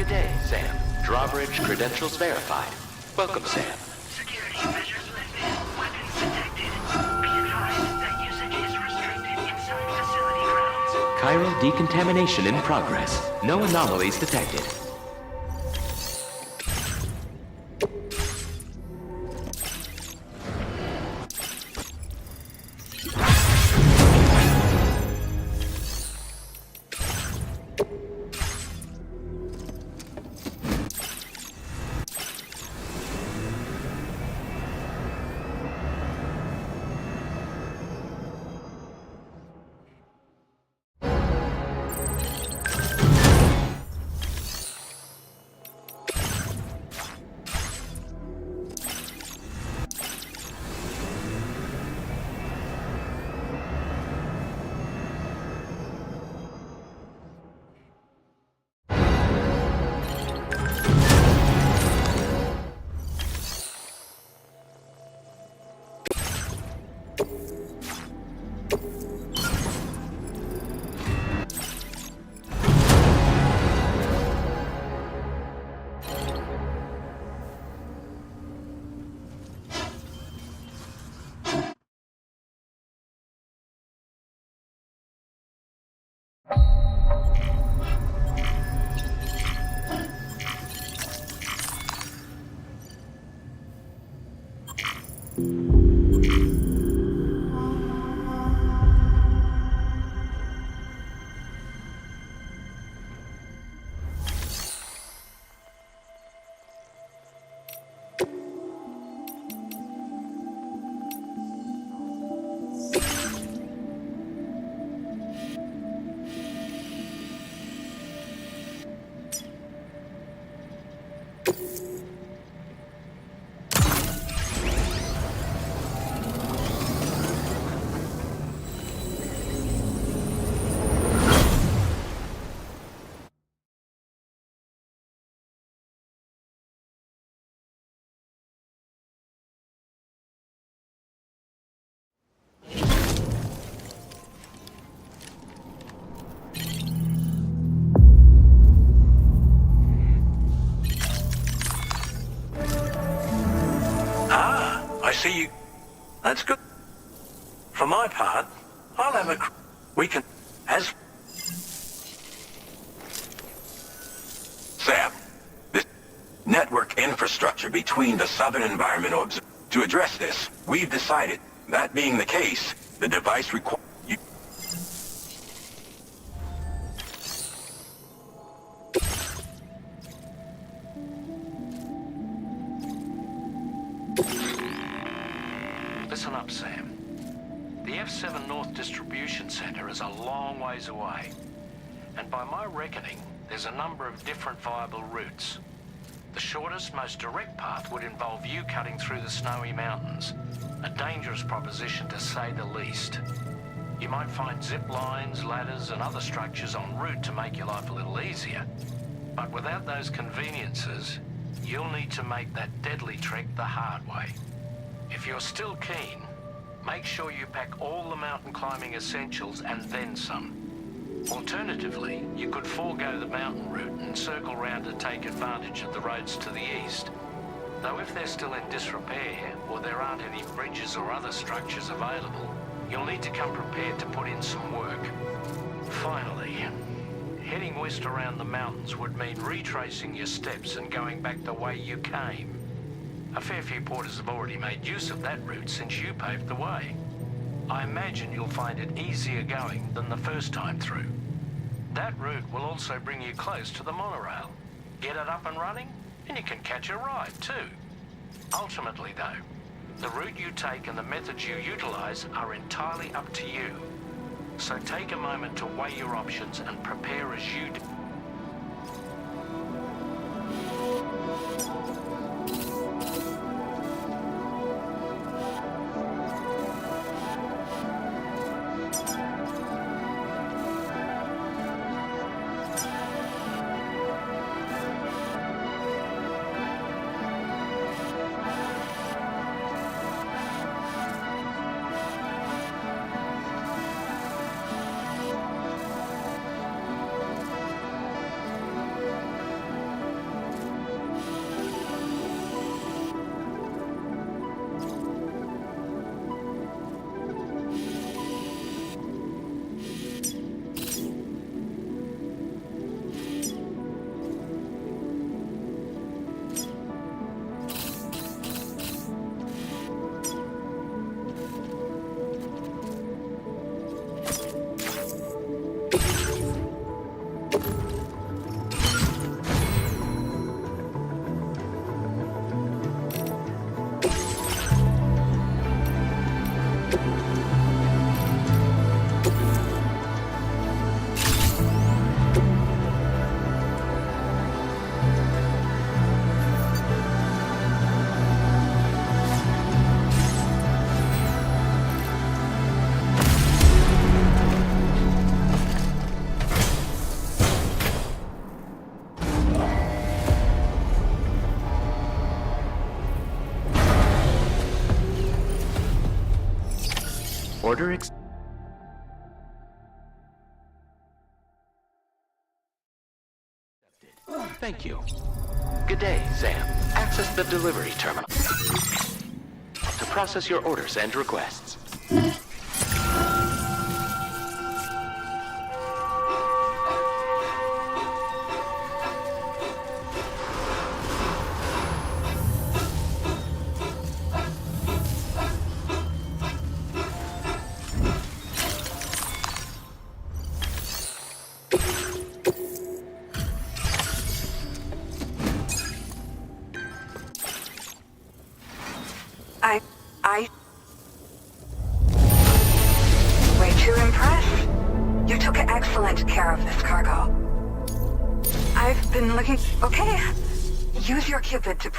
S10: day, Sam. Drawbridge credentials verified. Welcome, Sam.
S9: Security measures lifted. Weapons detected. Be advised that usage is restricted inside facility grounds.
S10: Chiral decontamination in progress. No anomalies detected.
S16: I see you. That's good. For my part, I'll have a... We can... As...
S6: Sam, the network infrastructure between the Southern Environmental Observatory. To address this, we've decided, that being the case, the device requires you...
S17: Listen up, Sam. The F7 North Distribution Center is a long ways away. And by my reckoning, there's a number of different viable routes. The shortest, most direct path would involve you cutting through the snowy mountains. A dangerous proposition, to say the least. You might find zip lines, ladders, and other structures en route to make your life a little easier. But without those conveniences, you'll need to make that deadly trek the hard way. If you're still keen, make sure you pack all the mountain climbing essentials and then some. Alternatively, you could forego the mountain route and circle round to take advantage of the roads to the east. Though if they're still in disrepair, or there aren't any bridges or other structures available, you'll need to come prepared to put in some work. Finally, heading west around the mountains would mean retracing your steps and going back the way you came. A fair few porters have already made use of that route since you paved the way. I imagine you'll find it easier going than the first time through. That route will also bring you close to the monorail. Get it up and running, and you can catch a ride too. Ultimately though, the route you take and the methods you utilize are entirely up to you. So take a moment to weigh your options and prepare as you do.
S10: Order Thank you. Good day, Sam. Access the delivery terminal to process your orders and requests.
S20: Way to impress. You took excellent care of this cargo. I've been looking... Okay. Use your Cupid to...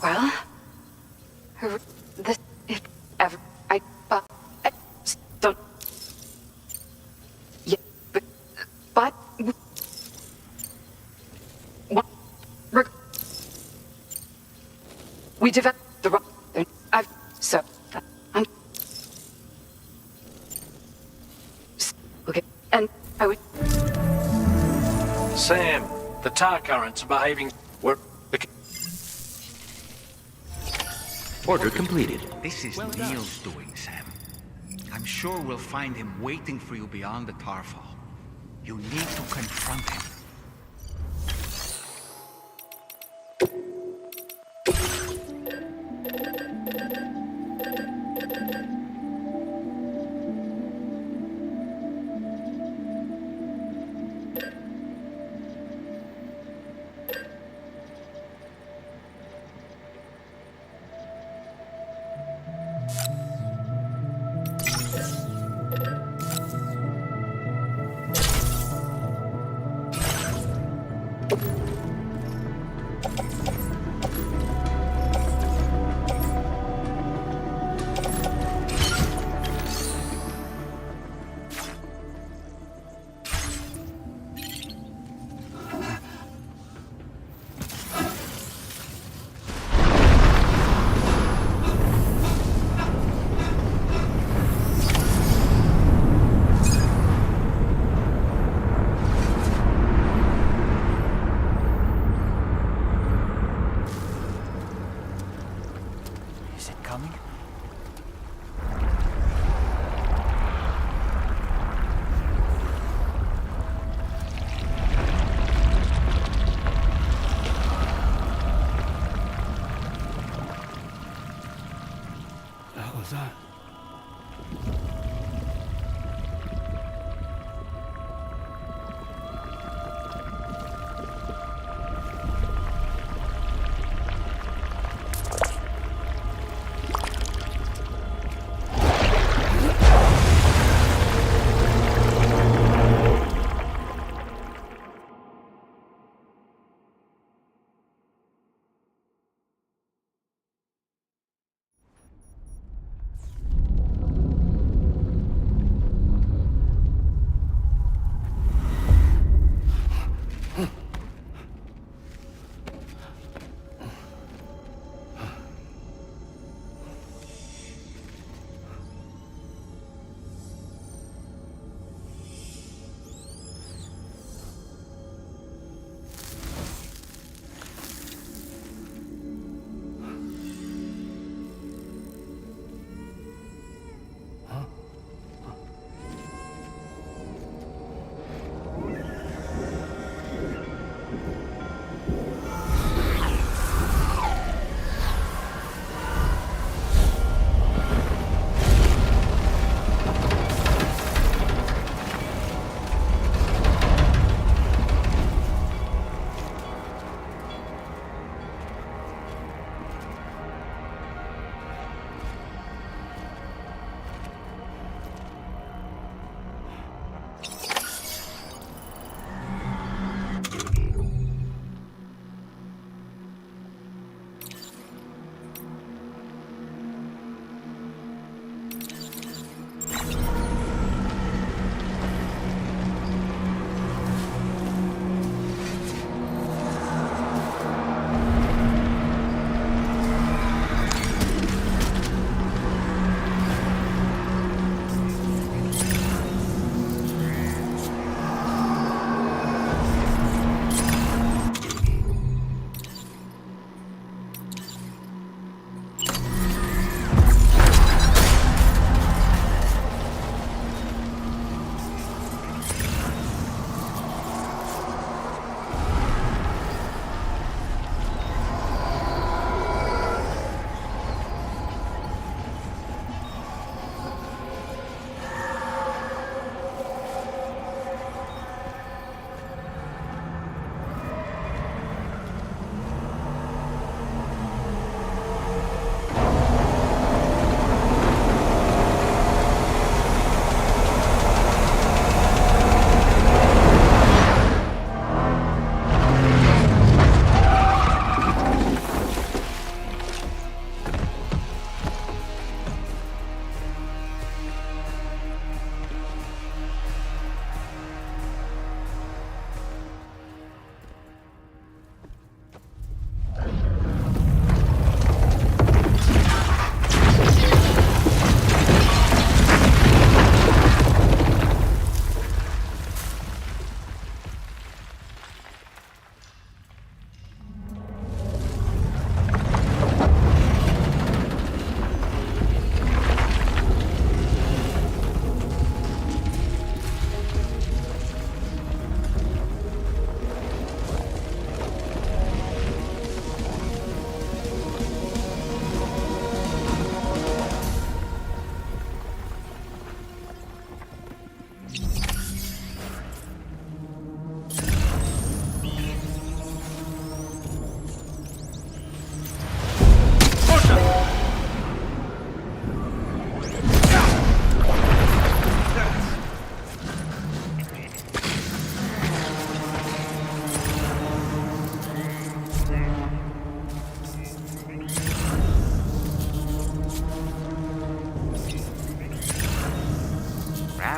S20: Well, this if ever I don't. Yeah, but what? We developed the wrong thing. I've so I'm okay, and I would.
S17: Sam, the tar currents are behaving.
S10: Order completed.
S13: This is Neil's doing, Sam. I'm sure we'll find him waiting for you beyond the tarfall. You need to confront him.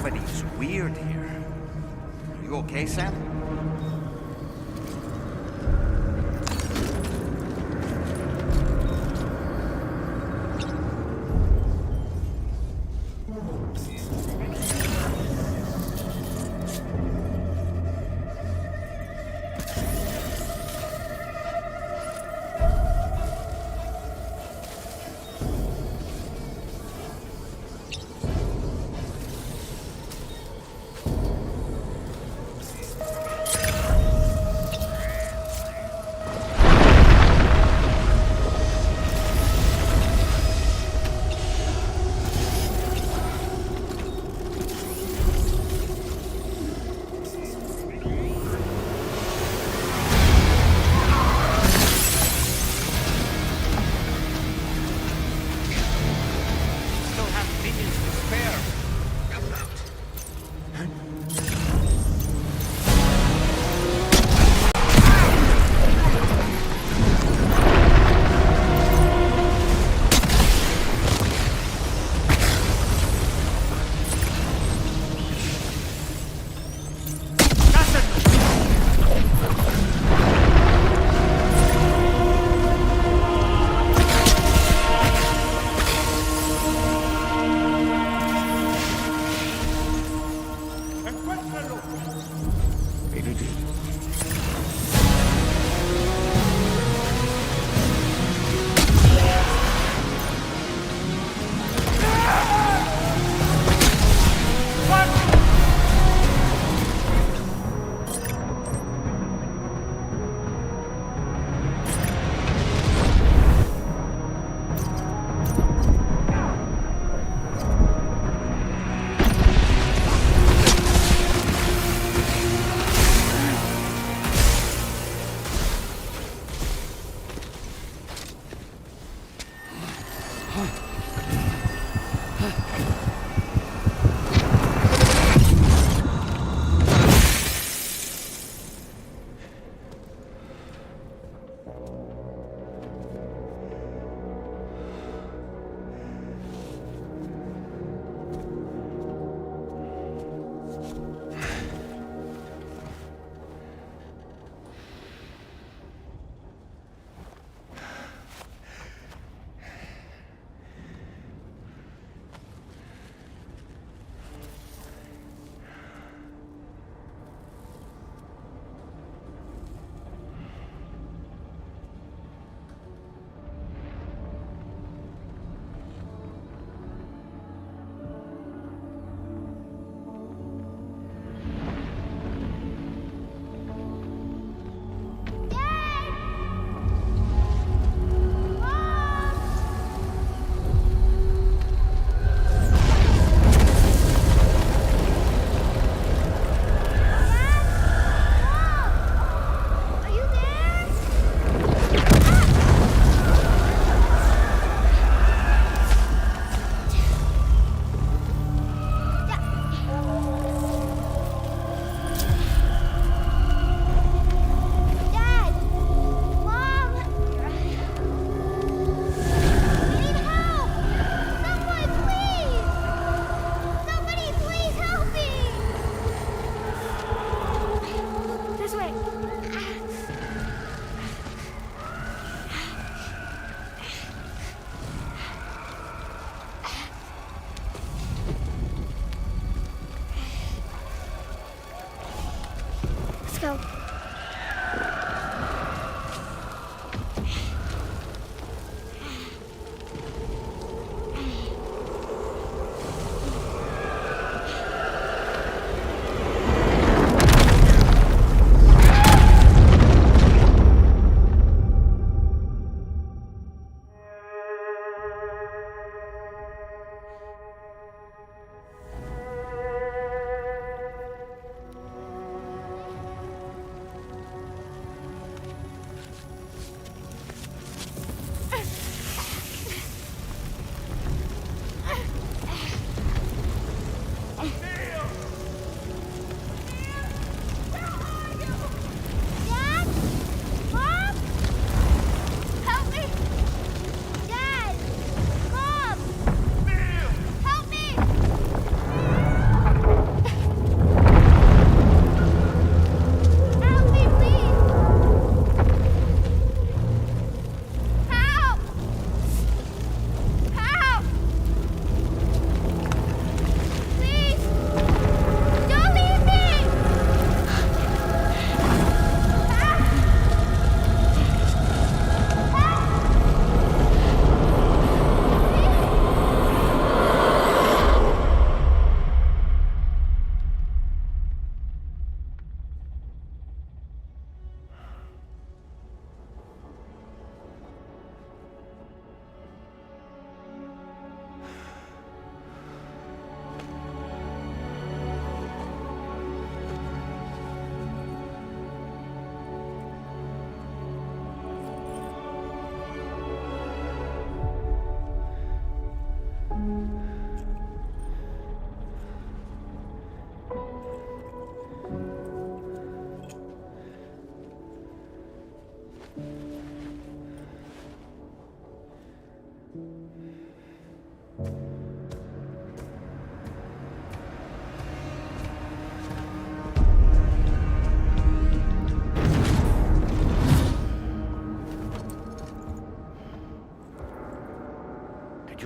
S7: gravity's weird here. You okay, Sam?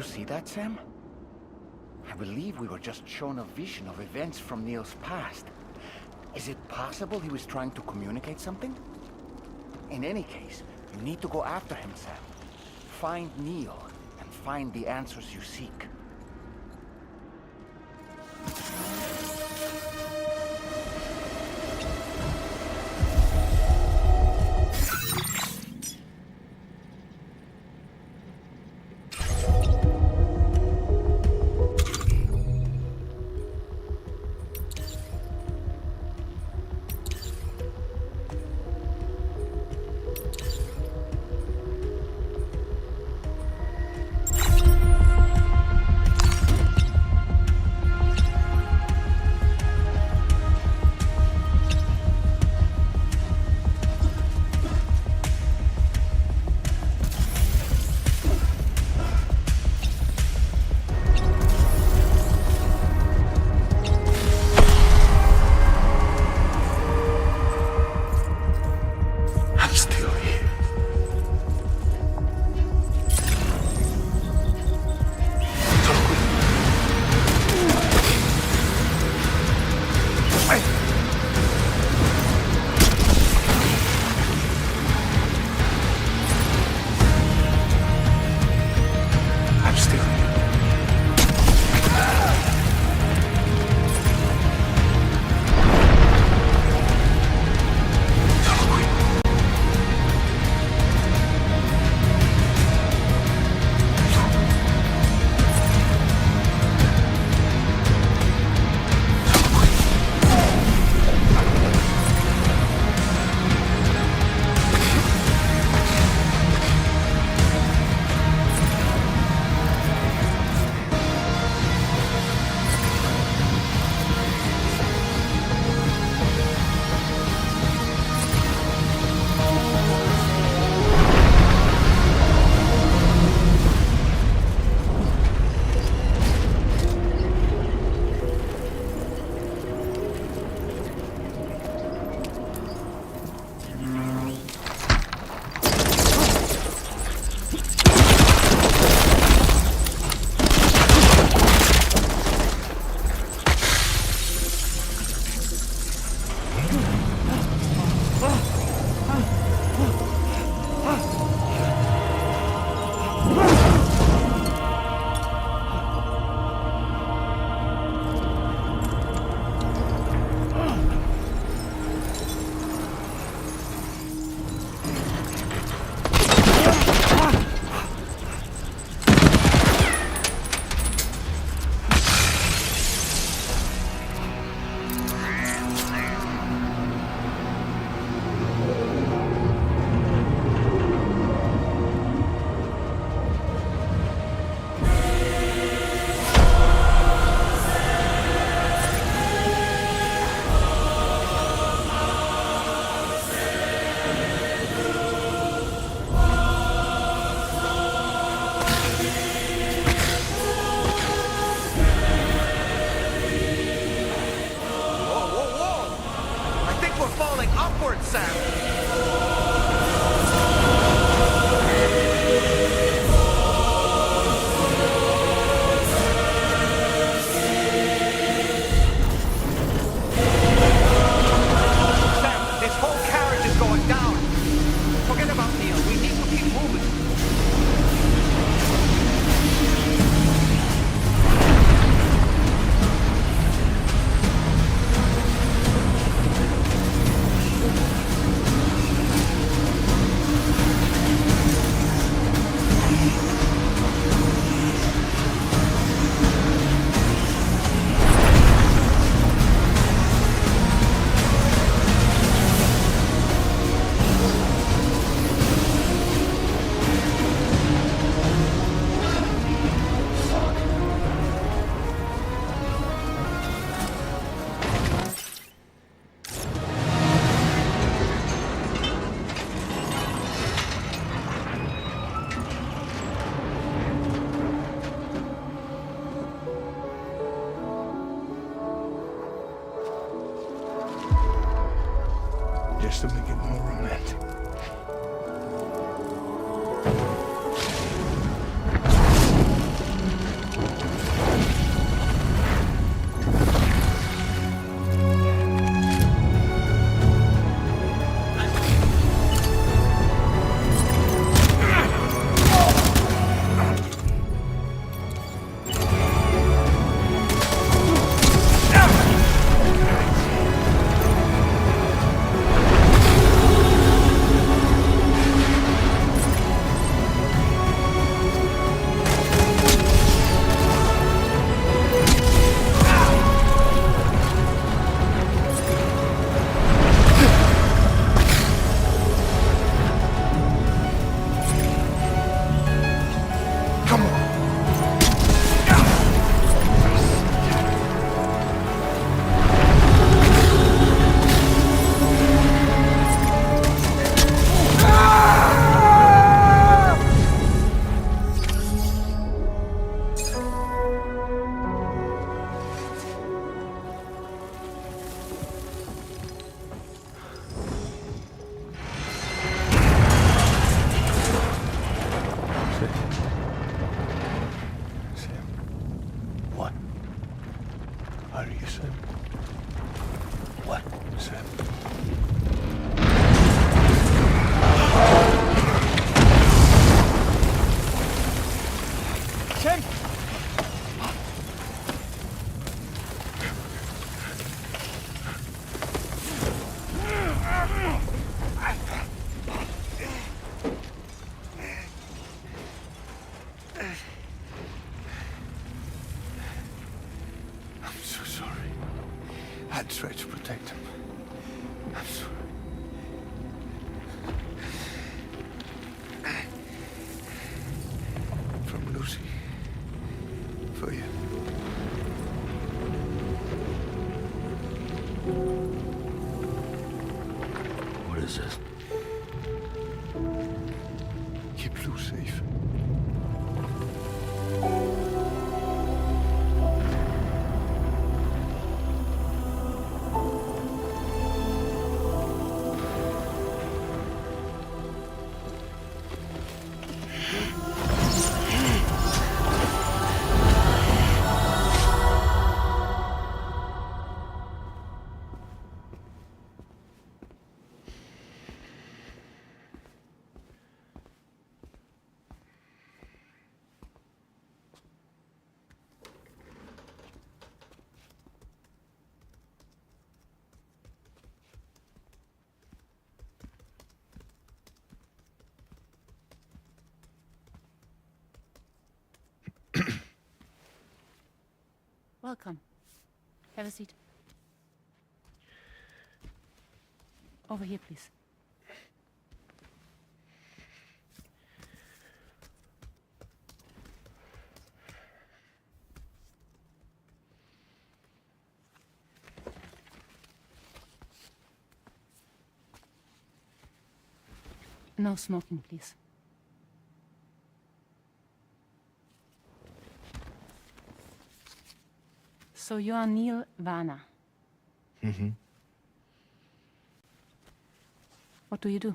S13: you see that, Sam? I believe we were just shown a vision of events from Neil's past. Is it possible he was trying to communicate something? In any case, you need to go after him, Sam. Find Neil, and find the answers you seek.
S1: just to make it more romantic. How do you, Sam? What, Sam?
S12: Sam!
S1: I'm so sorry. I tried to protect him. I'm sorry. From Lucy. For you. What is this? Keep Lou safe.
S21: Welcome. Have a seat. Over here, please. No smoking, please. So you are Neil Varner.
S1: Mm-hmm.
S21: What do you do?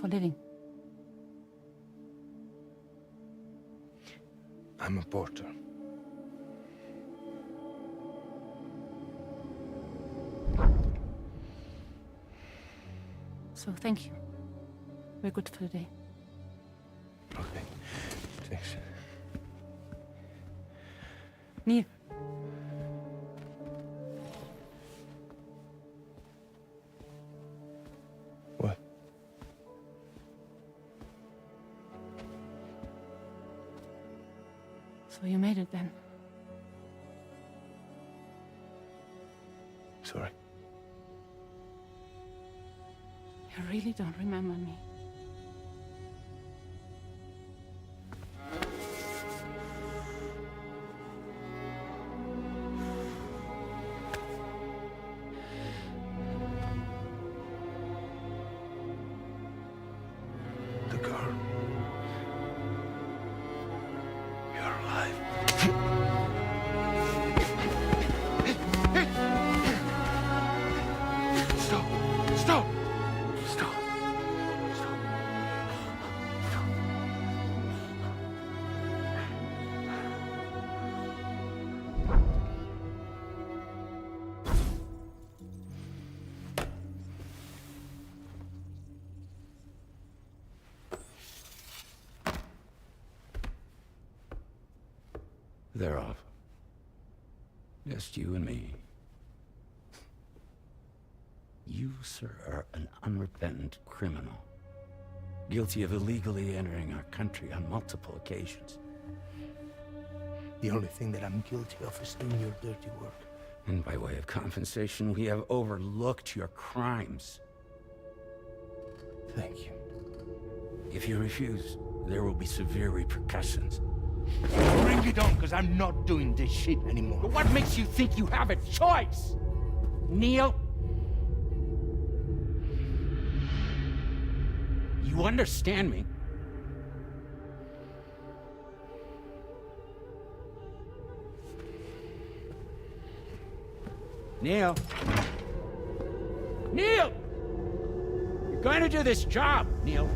S21: For a living?
S1: I'm a porter.
S21: So thank you. We're good for the day.
S1: Okay. Thanks.
S21: Neil.
S1: What?
S21: So you made it then?
S1: Sorry.
S21: You really don't remember me.
S1: The girl. You're alive. Stop! Stop! Stop! Stop!
S22: They're off. Just you and me. You, sir, are an unrepentant criminal. Guilty of illegally entering our country on multiple occasions.
S1: The only thing that I'm guilty of is doing your dirty work.
S22: And by way of compensation, we have overlooked your crimes.
S1: Thank you.
S22: If you refuse, there will be severe repercussions.
S1: Bring it on, because I'm not doing this shit anymore.
S22: But what makes you think you have a choice? Neil? You understand me? Neil? Neil! You're going to do this job, Neil.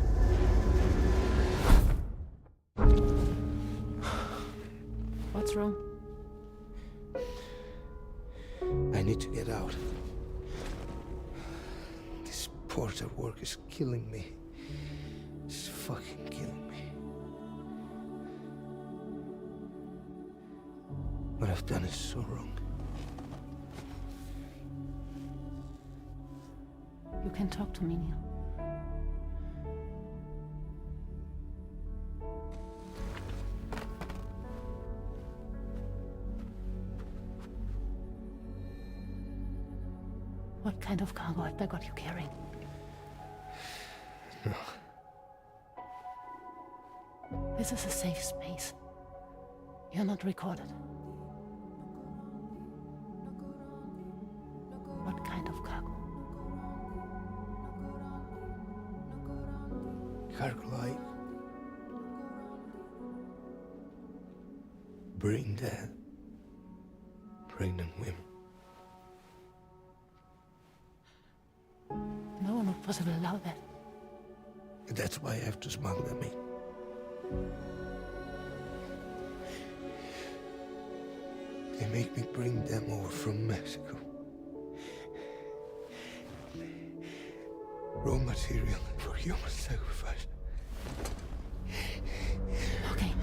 S21: What's wrong?
S3: I need to get out. This porter work is killing me. It's fucking killing me. What I've done is so wrong.
S21: You can talk to me, Neil. What kind of cargo have they got you carrying?
S3: No.
S21: This is a safe space. You're not recorded. What kind of cargo?
S3: Cargo like brain dead, pregnant women.
S21: No one would possibly allow that.
S3: That's why I have to smuggle them in. They make me bring them over from Mexico. Raw material for human sacrifice.
S21: Okay.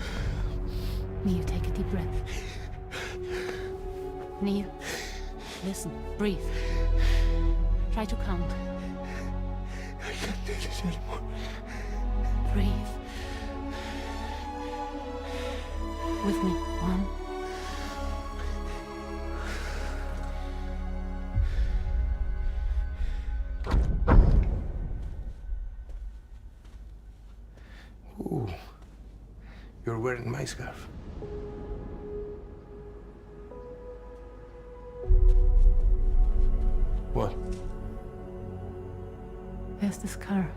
S21: Neil, take a deep breath. Neil, listen, breathe. Try to count.
S3: I can't do this anymore.
S21: Breathe. With me. 1.
S3: Ooh, you're wearing my scarf. What?
S21: There's this car.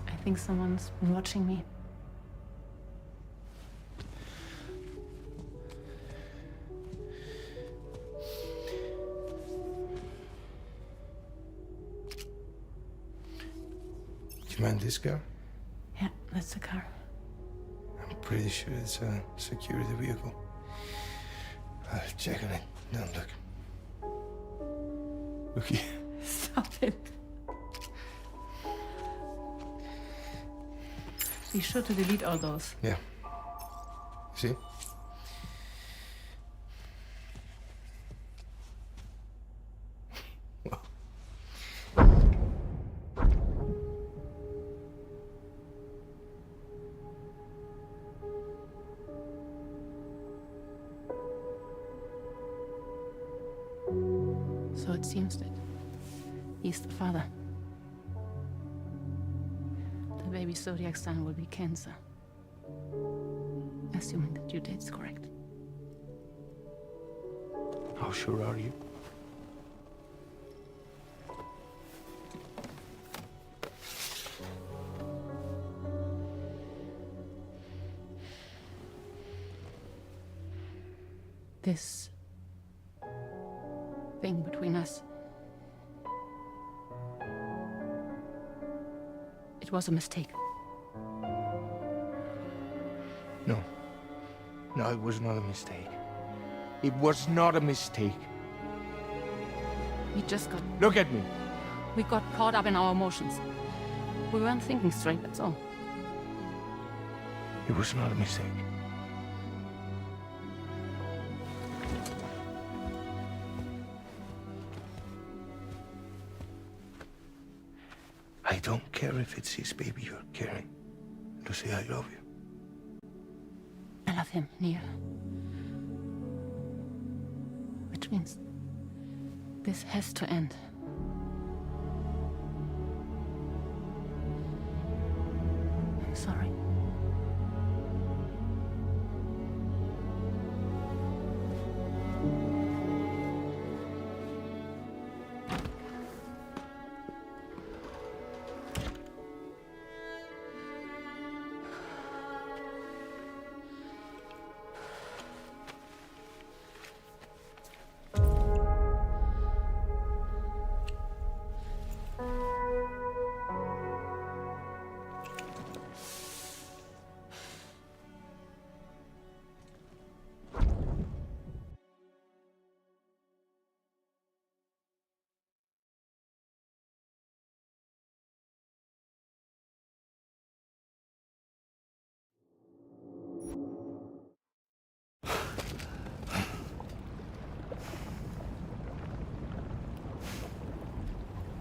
S21: I think someone's been watching me.
S3: Do you mind this car?
S21: Yeah, that's the car.
S3: I'm pretty sure it's a security vehicle. I'll check on it. Now look. Look here.
S21: Stop it. Be sure to delete all those.
S3: Yeah. See?
S21: So it seems that he's the father. The baby zodiac sign will be Cancer. Assuming the due date's correct.
S3: How sure are you?
S21: This thing between us. It was a mistake.
S3: No. No, it was not a mistake. It was not a mistake.
S21: We just got...
S3: Look at me.
S21: We got caught up in our emotions. We weren't thinking straight, that's all.
S3: It was not a mistake. I don't care if it's his baby you're carrying. Lucy, I love you.
S21: I love him, Neil. Which means this has to end. I'm sorry.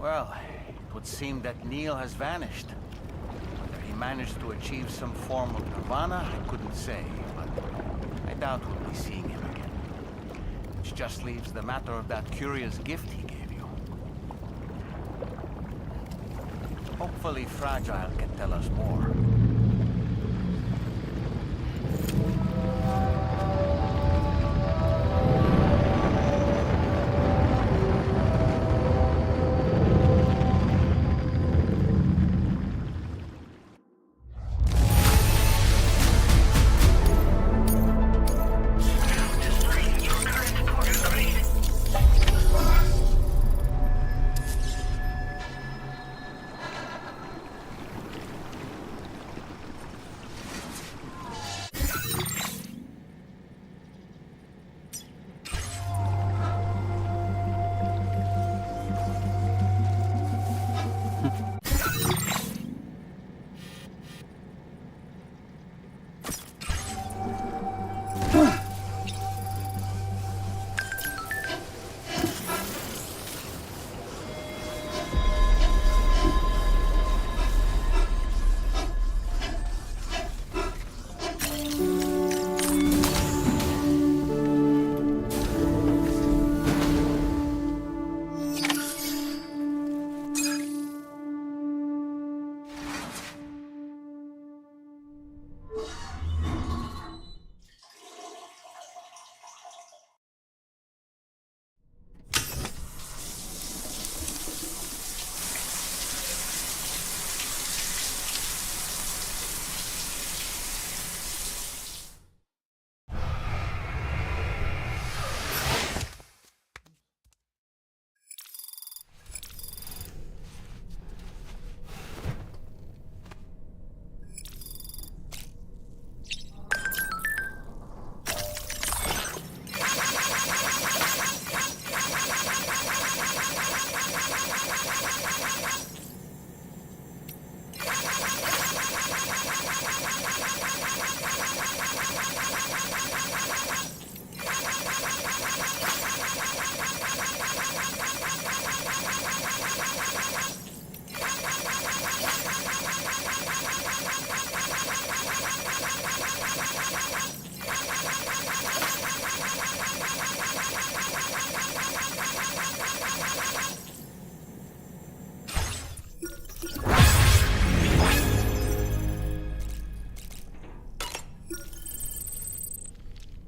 S13: Well, it would seem that Neil has vanished. Whether he managed to achieve some form of nirvana, I couldn't say, but I doubt we'll be seeing him again. Which just leaves the matter of that curious gift he gave you. Hopefully Fragile can tell us more.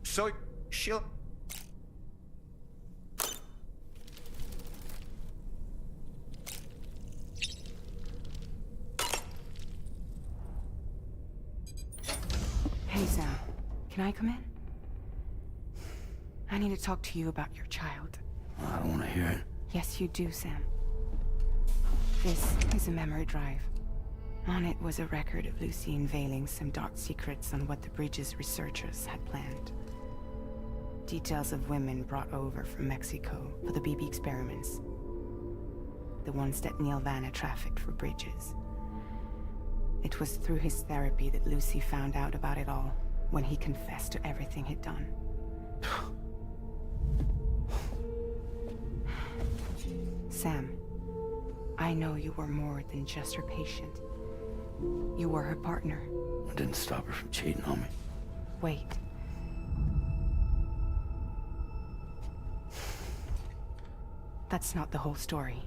S13: So, she'll...
S5: Hey, Sam. Can I come in? I need to talk to you about your child.
S1: I don't want to hear it.
S5: Yes, you do, Sam. This is a memory drive. On it was a record of Lucy unveiling some dark secrets on what the Bridges researchers had planned. Details of women brought over from Mexico for the BB experiments. The ones that Neil Vanna trafficked for Bridges. It was through his therapy that Lucy found out about it all, when he confessed to everything he'd done. Sam, I know you were more than just her patient. You were her partner.
S1: I didn't stop her from cheating on me.
S5: Wait. That's not the whole story.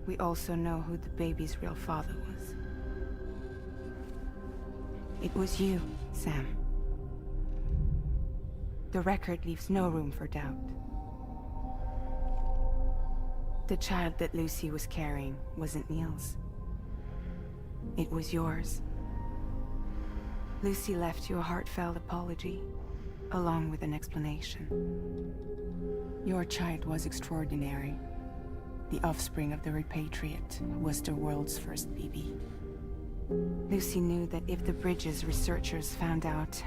S5: We also know who the baby's real father was. It was you, Sam. The record leaves no room for doubt. The child that Lucy was carrying wasn't Neil's. It was yours. Lucy left you a heartfelt apology, along with an explanation. Your child was extraordinary. The offspring of the repatriate was the world's first BB. Lucy knew that if the Bridges researchers found out,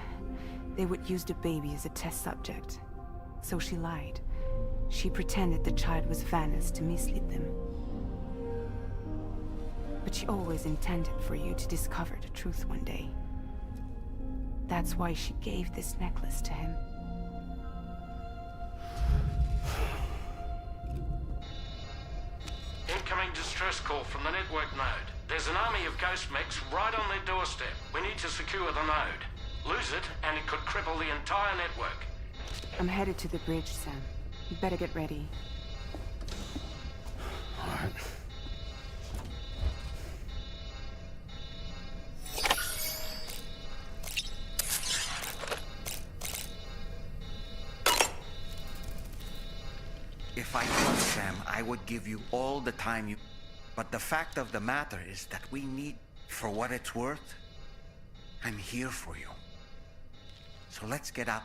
S5: they would use the baby as a test subject. So she lied. She pretended the child was Vanna's to mislead them. But she always intended for you to discover the truth one day. That's why she gave this necklace to him.
S2: incoming distress call from the network node. There's an army of ghost mechs right on their doorstep. We need to secure the node. Lose it, and it could cripple the entire network.
S5: I'm headed to the bridge, Sam. You better get ready.
S1: All right.
S7: If I could, Sam, I would give you all the time you... But the fact of the matter is that we need... For what it's worth, I'm here for you. So let's get up